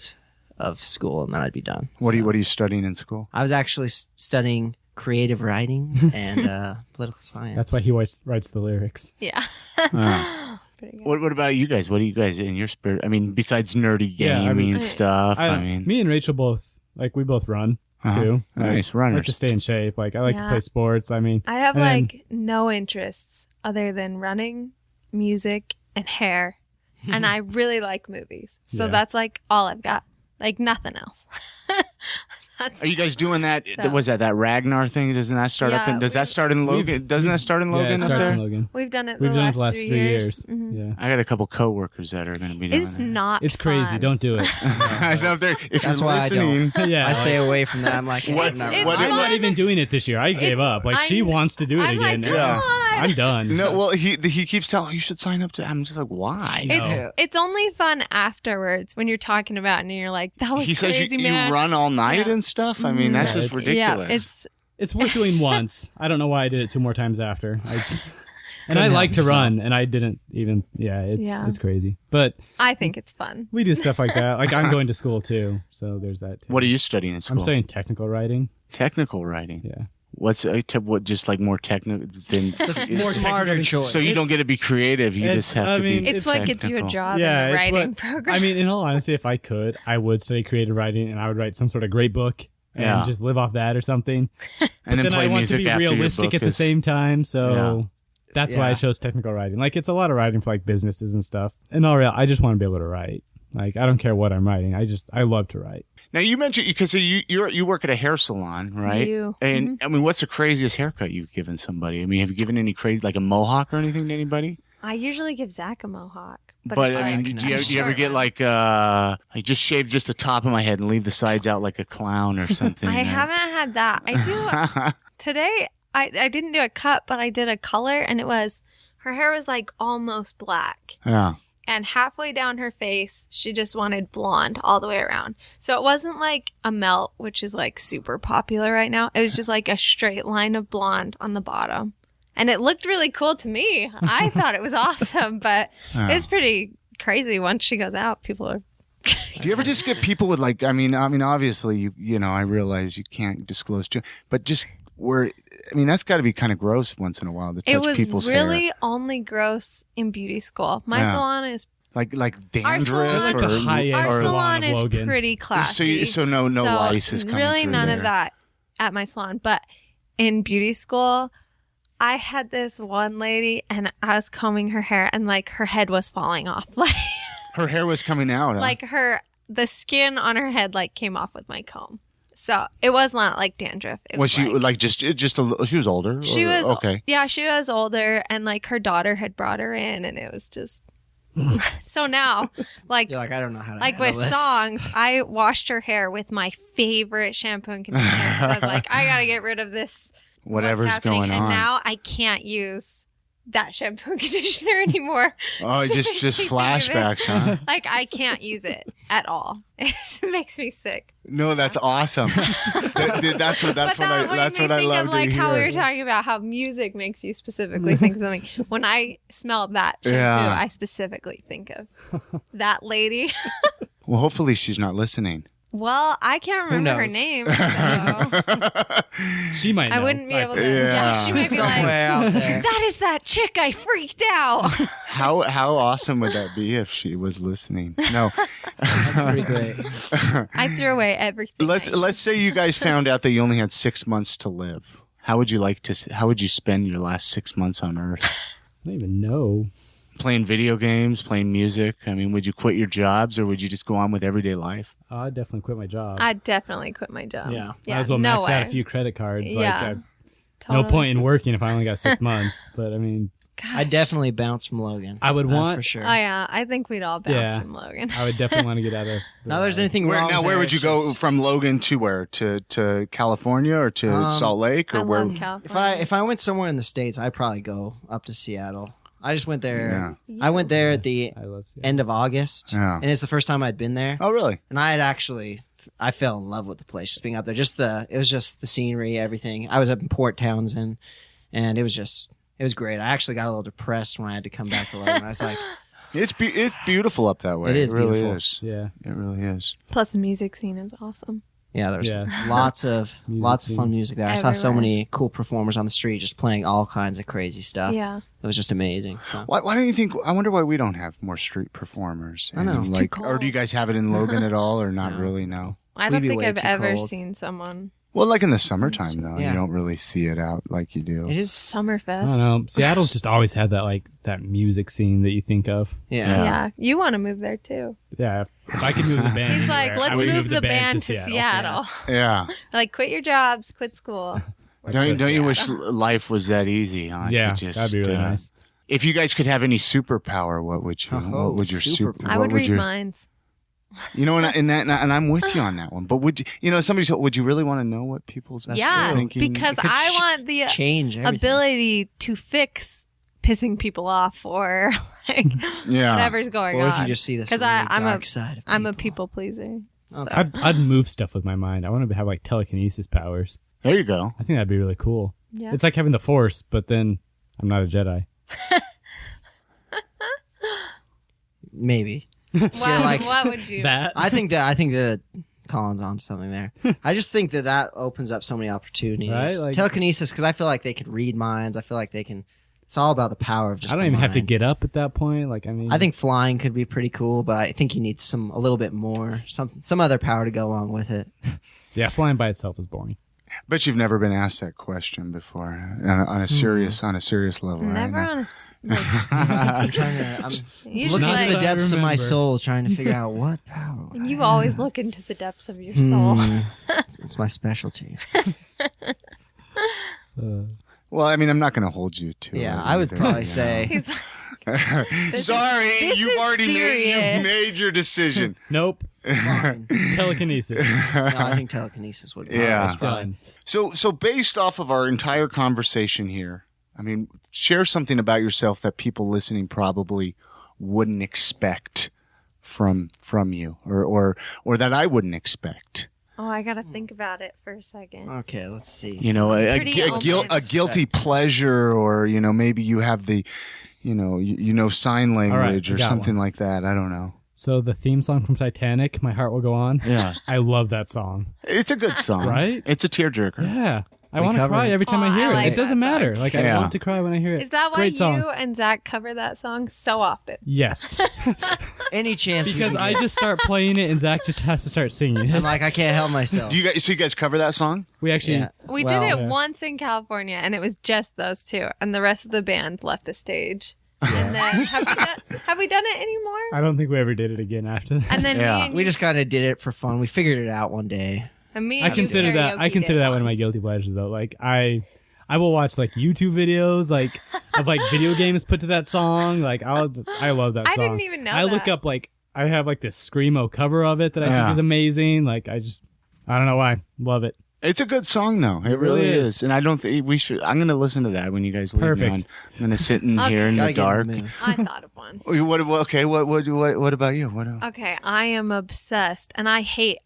of school, and then I'd be done. What are So, you studying in school? I was actually studying creative writing and political science. That's why he writes the lyrics. Yeah. Uh, Pretty good. what about you guys? What do you guys in your spirit? I mean, besides nerdy Yeah, I gaming mean- stuff. I mean, me and Rachel both we both run Uh-huh. too. Like, Nice I runners. like to stay in shape. Like I like to Yeah. play sports. I mean, I have and then- like no interests other than running, music, and hair. and I really like movies. So Yeah. that's like all I've got. Like nothing else. Are you guys doing that? So- Was that Ragnar thing? Doesn't that start up? Yeah, Does that start in Logan? Doesn't that start in Logan? Yeah, it up starts there? in Logan. We've done it We've the done it last the last 3 3 years. years. Mhm. Yeah. I got a couple coworkers that are going to be doing It's that. not It's crazy. fun. Don't do it. So if That's you're why I listening, don't. Yeah. I stay away from that. I'm like, hey, What- I'm not it's what- I'm fun. not even doing it this year. I gave It's- up. Like, she wants to do it I'm like, again. come Yeah. on. I'm done. no, well, he keeps telling you should sign up to. I'm just like, why? No. It's only fun afterwards when you're talking about it and you're like, that was He says crazy, you man. run all night Yeah. and stuff. I mean, that's Yeah, just it's- ridiculous. Yeah, It's worth doing once. I don't know why I did it 2 more times after. And Couldn't I help like to yourself. run, and I didn't even. Yeah, it's crazy. But I think it's fun. we do stuff like that. Like, I'm going to school too, so there's that too. What are you studying in school? I'm studying technical writing. technical writing. Yeah. What's what? Just like more technical than More smarter choice. So you don't get to be creative. You just have to be. It's what gets you a technical. job Yeah, in the it's writing what- program. I mean, in all honesty, if I could, I would study creative writing, and I would write some sort of great book and Yeah. just live off that or something. And then Then play I want music to be after your realistic book at the is- same time, so Yeah. that's why I Yeah. chose technical writing. Like, it's a lot of writing for like businesses and stuff. And all real, I just want to be able to write. Like, I don't care what I'm writing. I love to write. Now you mentioned because you work at a hair salon, right? do. And I mean, what's the craziest haircut you've given somebody? I mean, have you given any crazy like a mohawk or anything to anybody? I usually give Zach a mohawk. But But it's I mean, like do you a ever short get one. like I just shave just the top of my head and leave the sides out like a clown or something? I haven't had that. I do today. I didn't do a cut, but I did a color, and her hair was like almost black. Yeah. And halfway down her face, she just wanted blonde all the way around. So it wasn't like a melt, which is like super popular right now. It was just like a straight line of blonde on the bottom. And it looked really cool to me. I thought it was awesome, but it was pretty crazy. Once she goes out, people are. Do you ever just get people with like? I mean, obviously, you know, I realize you can't disclose to, but just where. I mean, that's got to be kind of gross once in a while to touch It was people's really hair. only gross in beauty school. My Yeah. salon is Like Our dandruff salon- Like or, the high-end our or salon is Logan. pretty classy. So no lice is coming really through none there. of that at my salon. But in beauty school, I had this one lady, and I was combing her hair, and like her head was falling off, like Her hair was coming out. Huh? like the skin on her head like came off with my comb. So it was not like dandruff. It was she like, like just a little, she was older? she or- was okay. Yeah, she was older, and like her daughter had brought her in, and it was just. So now, like You're like, I don't know how to like handle with this. songs, I washed her hair with my favorite shampoo and conditioner. 'Cause I was like, I gotta get rid of this. Whatever's what's happening. going and on. now I can't use that shampoo and conditioner anymore. Oh, So it just makes me think of it. flashbacks, huh? Like I can't use it at all. It makes me sick. No, that's awesome. That's what But that that's made what me I think love of like to how we hear. were talking about how music makes you specifically think of something. When I smell that shampoo, Yeah. I specifically think of that lady. Well, hopefully she's not listening. Well, I can't remember her knows? name, so She might know. I wouldn't be able to. Yeah. Yeah, she might be like, Somewhere out there. that is that chick. I freaked out. How awesome would that be if she was listening? No. Pretty great. I threw away everything. Let's say you guys found out that you only had 6 months to live. How would you spend your last 6 months on Earth? I don't even know. Playing video games, playing music. I mean, would you quit your jobs or would you just go on with everyday life? I'd definitely quit my job. I'd definitely quit my job. yeah. Might as well no max way. out a few credit cards. Yeah. Like, Totally. no point in working if I only got 6 months. But I mean, I definitely bounce from Logan. I would That's want- for sure. Oh yeah, I think we'd all bounce Yeah. from Logan. I would definitely want to get out of. Now there's anything Where wrong. where there, would you it's go just- from Logan to where? To California or to Salt Lake or I where? love California. If I went somewhere in the States, I'd probably go up to Seattle. I just went there. Yeah. I went there at the I love Seattle. end of August, Yeah. and it's the first time I'd been there. Oh, really? And I fell in love with the place, just being up there. It was just the scenery, everything. I was up in Port Townsend, and it was great. I actually got a little depressed when I had to come back to Logan. I was like, It's beautiful up that way. It is really beautiful. is. Yeah. It really is. Plus, the music scene is awesome. yeah, there's Yeah. lots of scene. fun music there. I saw so Everywhere. many cool performers on the street just playing all kinds of crazy stuff. Yeah. It was just amazing. So. Why don't you think? I wonder why we don't have more street performers. I know. It's too Or cold. do you guys have it in Logan at all, or not No. really? No. I We'd don't be think way I've too ever cold. seen someone Well, like in the summertime, though, Yeah. you don't really see it out like you do. It is. I Summerfest. don't know. Seattle's just always had that that music scene that you think of. Yeah. Yeah. You want to move there too. Yeah, if I could move the band, He's like, anywhere, I let's would move the band to Seattle. Yeah. Like, quit your jobs, quit school. Don't you wish life was that easy, huh? Yeah, To just, that'd be really nice. If you guys could have any superpower, what would you? Oh, what would your superpower. I would read minds. You know, and I'm with you on that one. But somebody said, would you really want to know what people's Yeah, thinking? because It could I want the Change everything. ability to fix pissing people off or like Yeah. whatever's going Or on. if you just see this 'Cause really I'm dark side of I'm a people. people pleaser. So. I'd move stuff with my mind. I want to have like telekinesis powers. There you go. I think that'd be really cool. Yeah. It's like having the Force, but then I'm not a Jedi. Maybe. What would you? That I think that Colin's on something there. I just think that opens up so many opportunities. Right, like- telekinesis, because I feel like they could read minds. I feel like they can. It's all about the power of just. I don't the even have to mind. get up at that point. Like, I mean, I think flying could be pretty cool, but I think you need a little bit more, some other power to go along with it. yeah, flying by itself is boring. But you've never been asked that question before on a serious level. Never right? on a like, I'm trying to. I'm you just looking Not into that the I depths of my remember. soul, trying to figure out what power. would I you have. always look into the depths of your soul. It's my specialty. Well, I mean, I'm not going to hold you to it. Yeah, I would either, probably you say. He's like, Sorry, this you've is already serious. made your decision. Nope. Fine. Telekinesis. No, I think telekinesis would. Yeah. It's probably- Done. So based off of our entire conversation here, I mean, share something about yourself that people listening probably wouldn't expect from you, or that I wouldn't expect. oh, I gotta think about it for a second. Okay, let's see. You know, a Pretty a guilty pleasure, or maybe you have the, sign language I or got something one. like that. I don't know. So the theme song from Titanic, "My Heart Will Go On." Yeah, I love that song. it's a good song, Right? It's a tearjerker. Yeah, I We want to covered cry it. every time Oh, I hear I it. like It doesn't that matter. song, Like, too. I Yeah. want to cry when I hear it. Is that why Great you song. and Zack cover that song so often? Yes, Any chance? we because can I get. just start playing it and Zach just has to start singing it. I'm like, I can't help myself. Do you guys cover that song? We actually, Yeah. We Well, did it yeah. once in California, and it was just those two, and the rest of the band left the stage. And then have we done it anymore? I don't think we ever did it again after that. And then Yeah. me and We just kind of did it for fun. We figured it out one day. and me I and you consider that. I karaoke'd consider it that one of my once. guilty pleasures, though. Like I will watch like YouTube videos, like of like video games put to that song. Like I love that I song. didn't even know I look that. up like I have like this screamo cover of it that I Yeah. think is amazing. Like I don't know why, love it. It's a good song, though. It really is. And I don't think we should. I'm going to listen to that when you guys leave me Perfect. on. I'm going to sit in Okay. here in Gotta the get in dark. the mood. I thought of one. Okay, what about you? Okay, I am obsessed, and I hate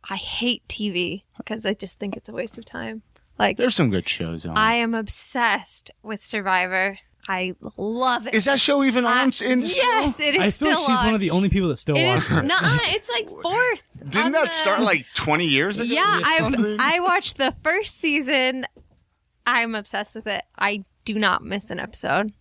TV because I just think it's a waste of time. Like There's some good shows on. I am obsessed with Survivor. I love it. Is that show even on? Yes, it is I feel still like she's on. one of the only people that still It watches is it. not. It's like fourth. Didn't on that the- start like 20 years ago? Yeah, or something? I watched the first season. I'm obsessed with it. I do not miss an episode,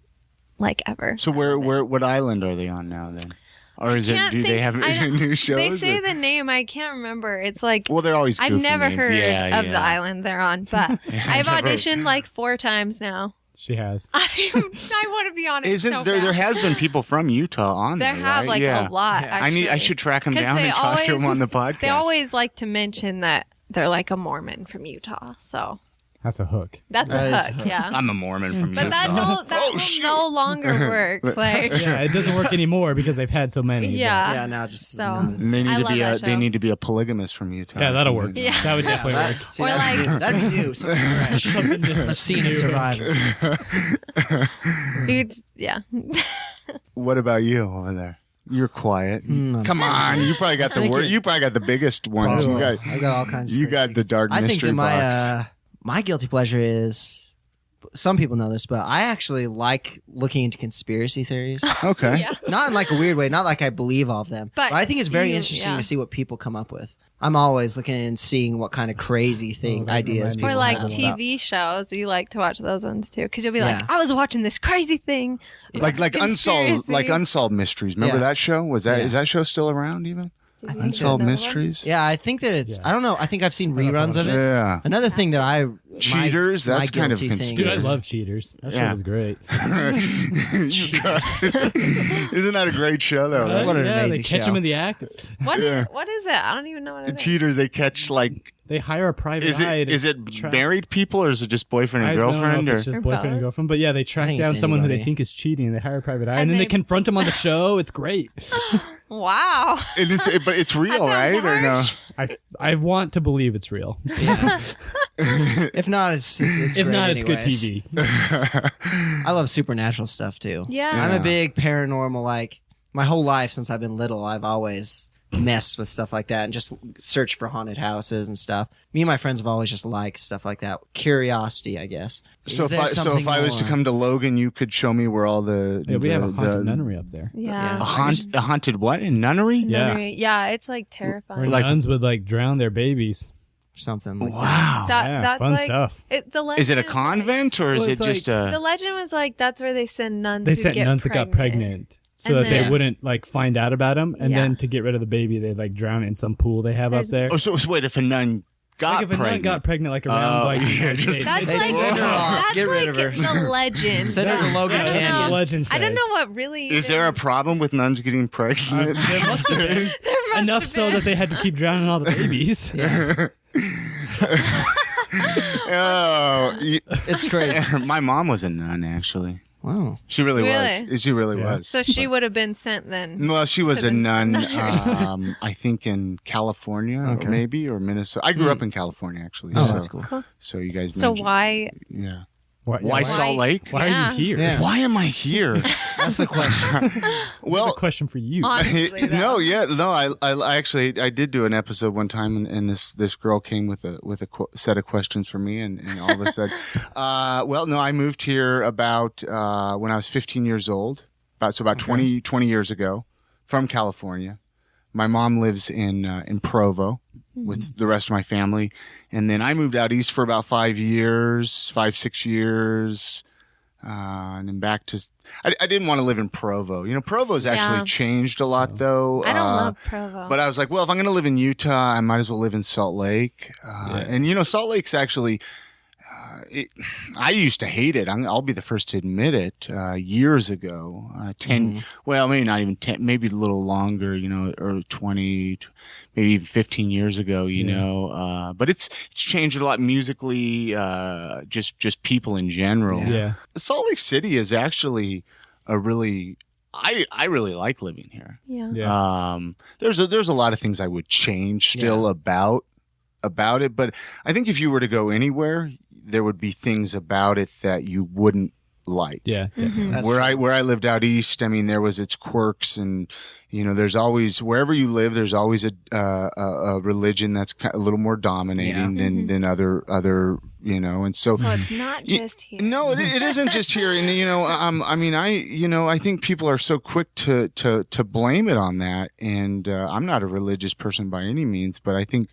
like ever. So what island are they on now then? Or is it? Can't Do they think- have I don't- new shows? They say or- the name. I can't remember. It's like Well, they're always. I've goofy never names. heard Yeah, of the island they're on, but I've never- auditioned like 4 times now. She has. I want to be on it. Isn't so there? bad. There has been people from Utah on There there. have right? like yeah. a lot. Actually. I should track them 'Cause down they and talk to always- them on the podcast. They always like to mention that they're like a Mormon from Utah, so That's a hook. that's That a is a hook. hook. Yeah, I'm a Mormon from but Utah. that will shoot. no longer work. Like Yeah, it doesn't work anymore because they've had so many. but- yeah. Yeah, now just So- not as- And they I need to love be that they show. need to be a polygamist from Utah. Yeah, that'll work. Yeah. That would definitely work. See, Or that'd be like- new. That'd be new. Something fresh. Something different. A scene of Survivor. Dude, yeah. What about you over there? You're quiet. Come on, you probably got the think word. it- You probably got the biggest ones. You got I've got all kinds. Of you crazy got the things. dark I think mystery that my box. my guilty pleasure is. Some people know this, but I actually like looking into conspiracy theories. Okay. Yeah. Not in like a weird way, not like I believe all of them, But but I think it's very you- interesting yeah. to see what people come up with. I'm always looking and seeing what kind of crazy thing that ideas reminded me people Or like have. TV shows, you like to watch those ones too, because you'll be like, Yeah. I was watching this crazy thing. Like unsolved Conspiracy. mysteries. Remember Yeah. that show? Is that Yeah. show still around even? Unsolved Mysteries. Yeah, I think that it's. Yeah. I don't know. I think I've seen don't know if reruns I of it. Yeah. Another thing that Cheaters, that's kind of guilty conspiracy. thing Dude, I is- love Cheaters. That show Yeah. was great. You guys- Isn't that a great show though? Right? What an yeah, they amazing catch show. them in the act. What is Yeah. what is it? I don't even know what The it is. cheaters, they catch like. They hire a private Is eye. it to is it track- married people or is it just boyfriend and I don't know girlfriend? if Or it's just Or boyfriend and both. girlfriend, but yeah, they track think down it's someone who they anybody. think is cheating. They hire a private eye, And and then they they- confront him on the show. It's great. Wow. and but it's real, sounds right? Or no? harsh. I want to believe it's real. Yeah. If not, it's If great not, it's good anyways. TV. I love supernatural stuff too. Yeah. I'm a big paranormal. Like my whole life since I've been little, I've always messed with stuff like that and just searched for haunted houses and stuff. Me and my friends have always just liked stuff like that. Curiosity, I guess. So Is there if something I was to more? come to Logan, you could show me where all the Yeah, we have a haunted the- nunnery up there. Yeah. a haunted what in nunnery? Yeah. Nunnery. Yeah, it's like Where terrifying. Like- nuns would like drown their babies. something like Wow. Yeah, fun stuff. The legend Is it a like- convent or is Well, it it's just The a? legend was like that's where they send nuns. They who sent get nuns that got pregnant so And that they then- wouldn't like find out about them, and Yeah. then to get rid of the baby, they like drown it in some pool they have There's- up there. Oh, so wait, if a nun got like if a nun pregnant, got pregnant, like around Oh, like yeah, the just- age, That's They'd like send her off. that's Get rid like of her. the legend. Send her to Yeah. Logan I don't Canyon. know. The legend I don't says. know what really. is there a problem with nuns getting pregnant? There must have been. There must Enough have so been. that they had to keep drowning all the babies. Oh, It's crazy. my mom was a nun actually. Wow. She really Really? was. She really Yeah. was. So she would have been sent then. Well, she was to a the nun, I think in California, or maybe, or Minnesota. I grew up in California, actually. Oh, so, that's cool. So you guys So mentioned- why? Yeah. Why, Why Salt Lake? Why Yeah. are you here? Yeah. Why am I here? That's the question. Well, A question for you. Honestly, though. no, yeah, no. I actually I did do an episode one time, and this girl came with a set of questions for me, and all of a sudden, well, no, I moved here about when I was 15 years old, about 20 years ago, from California. My mom lives in Provo with the rest of my family, and then I moved out east for about 6 years. And then back to, I didn't want to live in Provo. You know, Provo's actually Yeah. changed a lot though. I don't love Provo. But I was like, well, if I'm going to live in Utah, I might as well live in Salt Lake. And you know, Salt Lake's actually, I used to hate it. I'll be the first to admit it. Years ago, 10, well, maybe not even 10, maybe a little longer, you know, or 20, maybe even 15 years ago, you know, but it's changed a lot musically, just people in general. Yeah. Salt Lake City is actually a really, I really like living here. yeah. Yeah. There's a lot of things I would change still about it, but I think if you were to go anywhere, there would be things about it that you wouldn't like. Yeah. Mm-hmm. That's where I lived out east, I mean, there was its quirks, and you know, there's always, wherever you live, there's always a religion that's a little more dominating than other, you know, and so. So it's not just here. No, it isn't just here, and you know, I mean, I think people are so quick to blame it on that, and I'm not a religious person by any means, but I think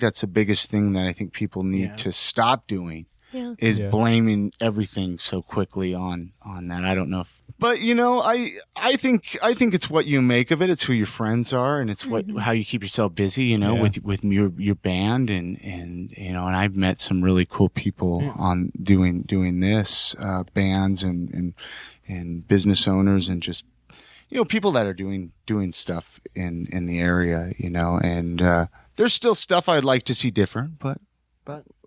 that's the biggest thing that I think people need to stop doing. Yeah. Is Yeah. blaming everything so quickly on that. I don't know but you know, I think it's what you make of it. It's who your friends are, and it's how you keep yourself busy, you know, with your band, and you know, and I've met some really cool people on doing this, bands and business owners, and just, you know, people that are doing stuff in the area, you know, and there's still stuff I'd like to see different, but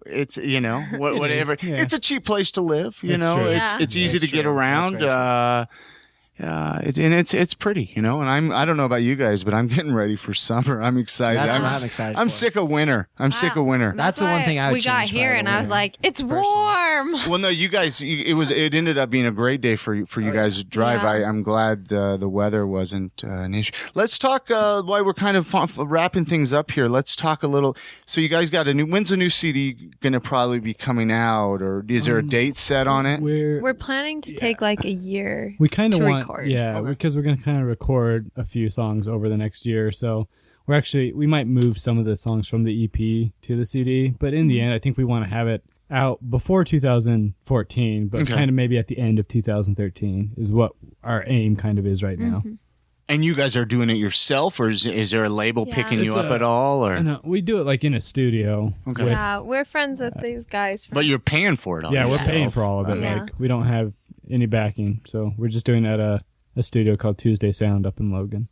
it's, you know, whatever. yeah. It's a cheap place to live, you That's know. true. Yeah. It's easy to That's get true. around. That's It's pretty, you know. And I don't know about you guys, but I'm getting ready for summer. I'm excited. That's what I'm excited I'm for. sick of winter. I'm sick of winter. That's the one why thing I would we got change here, by the and I was way, like, "It's personally. warm." Well, no, you guys. It ended up being a great day for you guys to drive. Yeah. I'm glad the weather wasn't an issue. Let's talk. While we're kind of wrapping things up here, let's talk a little. So you guys got when's the new CD going to probably be coming out, or is there a date set on it? We're planning to take like a year. We kind of to want, record. because we're going to kind of record a few songs over the next year. So we might move some of the songs from the EP to the CD, but in the end, I think we want to have it out before 2014, but Okay. kind of maybe at the end of 2013 is what our aim kind of is right now. And you guys are doing it yourself, or is there a label Yeah. picking It's you up a- at all? Or No, we do it like in a studio. Okay. with- Yeah, we're friends with these guys. but you're paying for it all. yeah, we're yourself. paying for all of it. Yeah. Like we don't have any backing, so we're just doing it at a studio called Tuesday Sound up in Logan.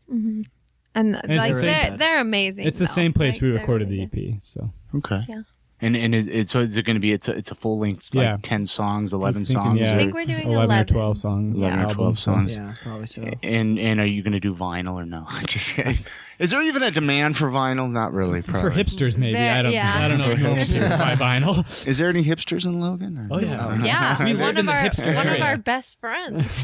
and it's like the same- they're amazing. It's the though. same place Like, we they're recorded really the EP. So Okay. Yeah. And is it going to be it's a full length like Yeah. 10 songs, 11 I'm thinking, songs? yeah, I or- think we're doing 11 or 11. 12 songs. 11 or album, 12 so- songs. Yeah, probably so. And are you going to do vinyl or no? Just kidding. Is there even a demand for vinyl? Not really. For Probably. hipsters, maybe. There- I don't yeah. know if normal people buy vinyl. Is there any hipsters in Logan? Or Oh yeah. Yeah, We one live in of the our hipster one of area. our best friends.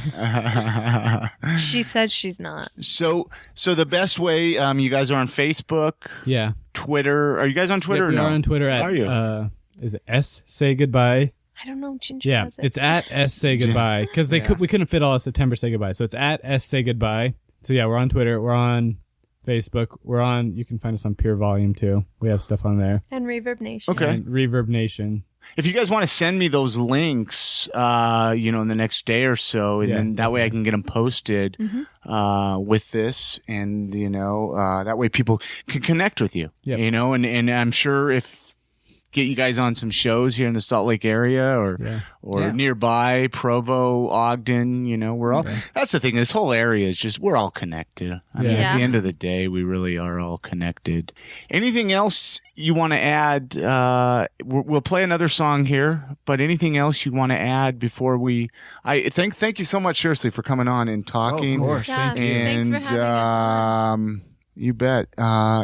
She said she's not. So the best way, you guys are on Facebook, Yeah. Twitter. Are you guys on Twitter? We or no? are on Twitter at Are you? is it S Say Goodbye? I don't know. Ginger Yeah, has it. it's at S Say Goodbye because we couldn't fit all of September Say Goodbye, so it's at S Say Goodbye. So yeah, we're on Twitter, we're on Facebook, you can find us on Pure Volume too. We have stuff on there. and Reverb Nation. Okay. And Reverb Nation. If you guys want to send me those links, in the next day or so, and Yeah. then that way I can get them posted with this, and that way people can connect with you. Yep. And I'm sure if get you guys on some shows here in the Salt Lake area or Yeah. nearby, Provo, Ogden, we're all, that's the thing. This whole area is just, we're all connected. I mean, Yeah. at the end of the day, we really are all connected. Anything else you want to add? We'll play another song here, but anything else you want to add before thank you so much, seriously, for coming on and talking. of course. Yeah, Thank you. thanks for And, having us on. you bet.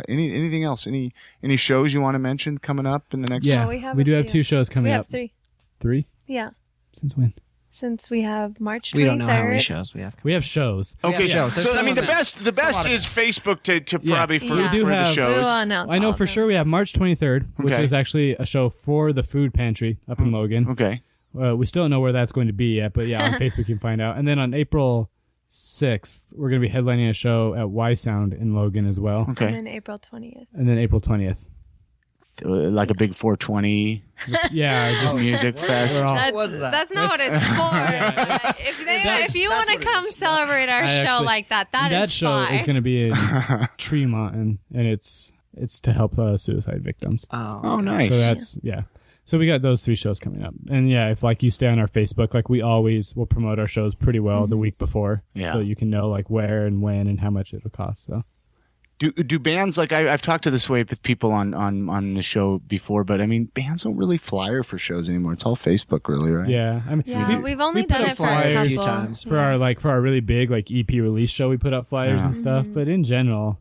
Anything else? Any shows you want to mention coming up in the next? Yeah, we have we a do have few. 2 shows coming We up. have 3. 3? Yeah. Since when? Since we have March 23rd. We don't know how many shows we have. We have shows. Okay, Yeah. so There's I mean, the some of best is Facebook to Yeah. probably for, Yeah. We do for the have- We shows. will announce I know all for of them. sure we have March 23rd, which Okay. is actually a show for the food pantry up in Logan. Okay. We still don't know where that's going to be yet, but yeah, on Facebook you can find out. And then on April 6th, we're going to be headlining a show at Y Sound in Logan as well. Okay. And then April 20th. And then April 20th. Like a big 420 Yeah, just music fest. we're all- That's not what it's for. If you want to come celebrate our I show actually- like that, that that is show fine. is going to be in Tremont, and it's to help suicide victims. Oh, nice. So that's So we got those 3 shows coming up, and if like you stay on our Facebook, like we always will promote our shows pretty well the week before, Yeah. so you can know like where and when and how much it'll cost. So Do bands, like I've talked to this way with people on the show before, but I mean, bands don't really flyer for shows anymore. It's all Facebook, really, right? yeah, I mean, Yeah, we've only put done up it for a flyers couple. few times. for our really big like EP release show. We put up flyers and stuff, but in general,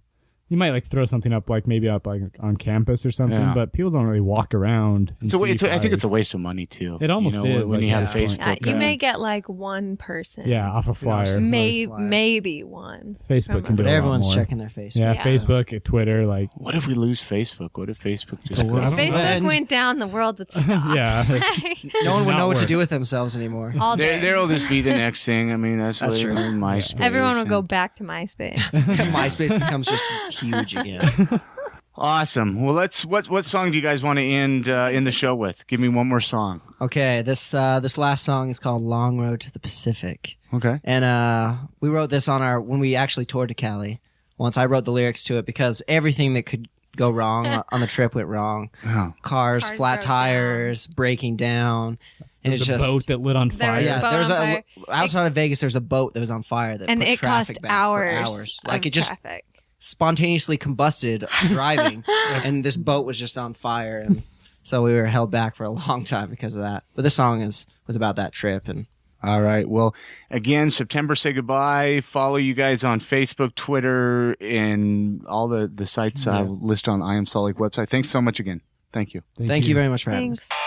you might like throw something up like maybe up like on campus or something, Yeah. but people don't really walk around. And I see think it's a flyers. waste of money too. It almost is, when like, you at have this point. Facebook. You may get like one person. Yeah, off a flyer. Maybe one. Facebook can do But a lot everyone's more. checking their Facebook. Yeah, Yeah. Facebook, Twitter, like What if we lose Facebook? What if Facebook just The world- goes? Facebook And- went down, the world would stop. yeah. No one would Not know what to work. do with themselves anymore. All day. There'll just be the next thing. I mean, that's That's what true. MySpace. Everyone will and- go back to MySpace. MySpace becomes just huge again. Awesome. Well, what song do you guys want to end in the show with? Give me one more song. Okay, this last song is called "Long Road to the Pacific," Okay. and we wrote this when we actually toured to Cali. Once I wrote the lyrics to it because everything that could go wrong on the trip went wrong. Oh. Cars, Cars flat broke tires, breaking down, and There's it's a just boat that lit on There fire. was a yeah. boat There's on fire. outside of Vegas. There's a boat that was on fire that And put it traffic cost back for hours. Like of it just traffic. spontaneously combusted driving, and this boat was just on fire, and so we were held back for a long time because of that. But this song was about that trip, and All right. Well, again, September Say Goodbye. Follow you guys on Facebook, Twitter, and all the sites I list on I Am Salt Lake website. Thanks so much again. Thank you. thank you very much for having us. Thanks.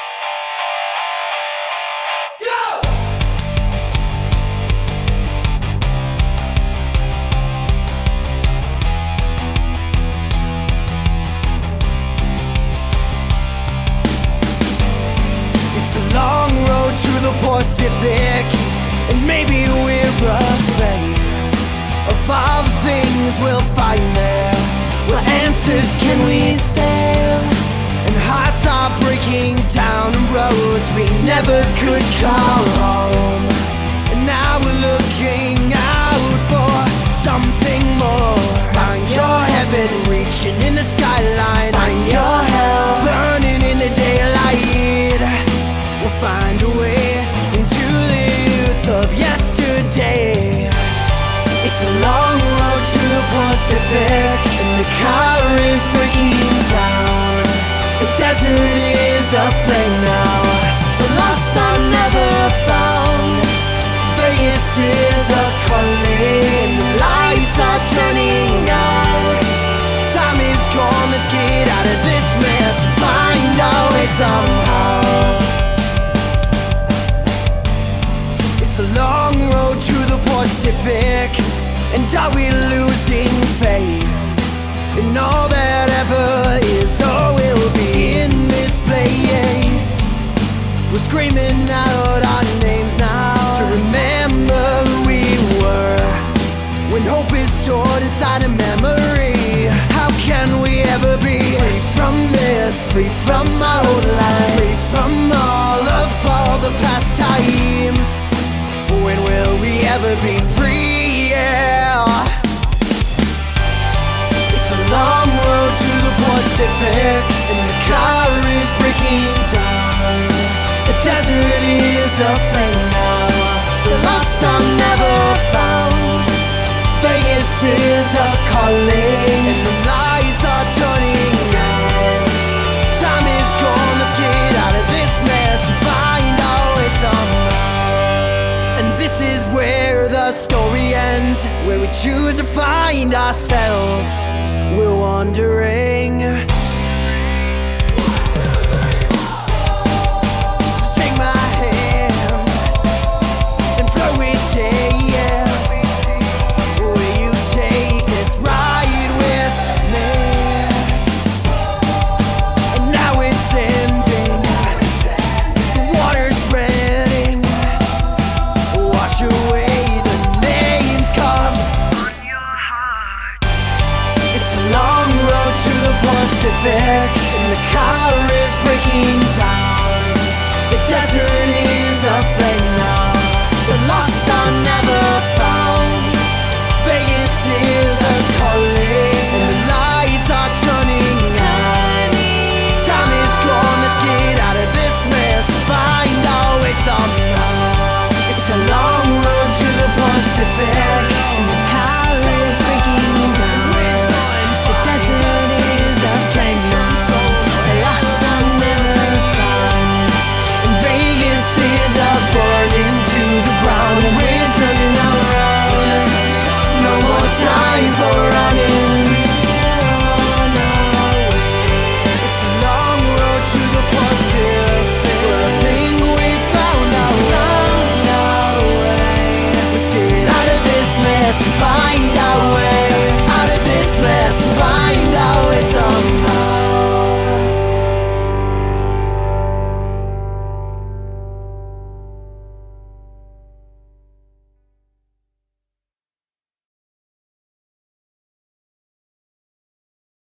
It's a long road to the Pacific, and maybe we're afraid of all the things we'll find there. What answers can we sail? And hearts are breaking down on roads we never could call home. And now we're looking out for something flame now. The lost are never found. Vegas is a calling. The lights are turning out. Time is gone, let's get out of this mess and find our way somehow. It's a long road to the Pacific, and are we losing faith in all that ever is or will be in this place? We're screaming out our names now to remember who we were when hope is stored inside a memory. How can we ever be free from this, free from our old life, free from all the past times? When will we ever be free? Yeah. It's a long road to the Pacific, and the car is breaking down. The desert is aflame now. The lost are never found. Vegas is a calling, and the lights are turning out. Time is gone, let's get out of this mess and find our way somehow. And this is where the story ends, where we choose to find ourselves. We're wandering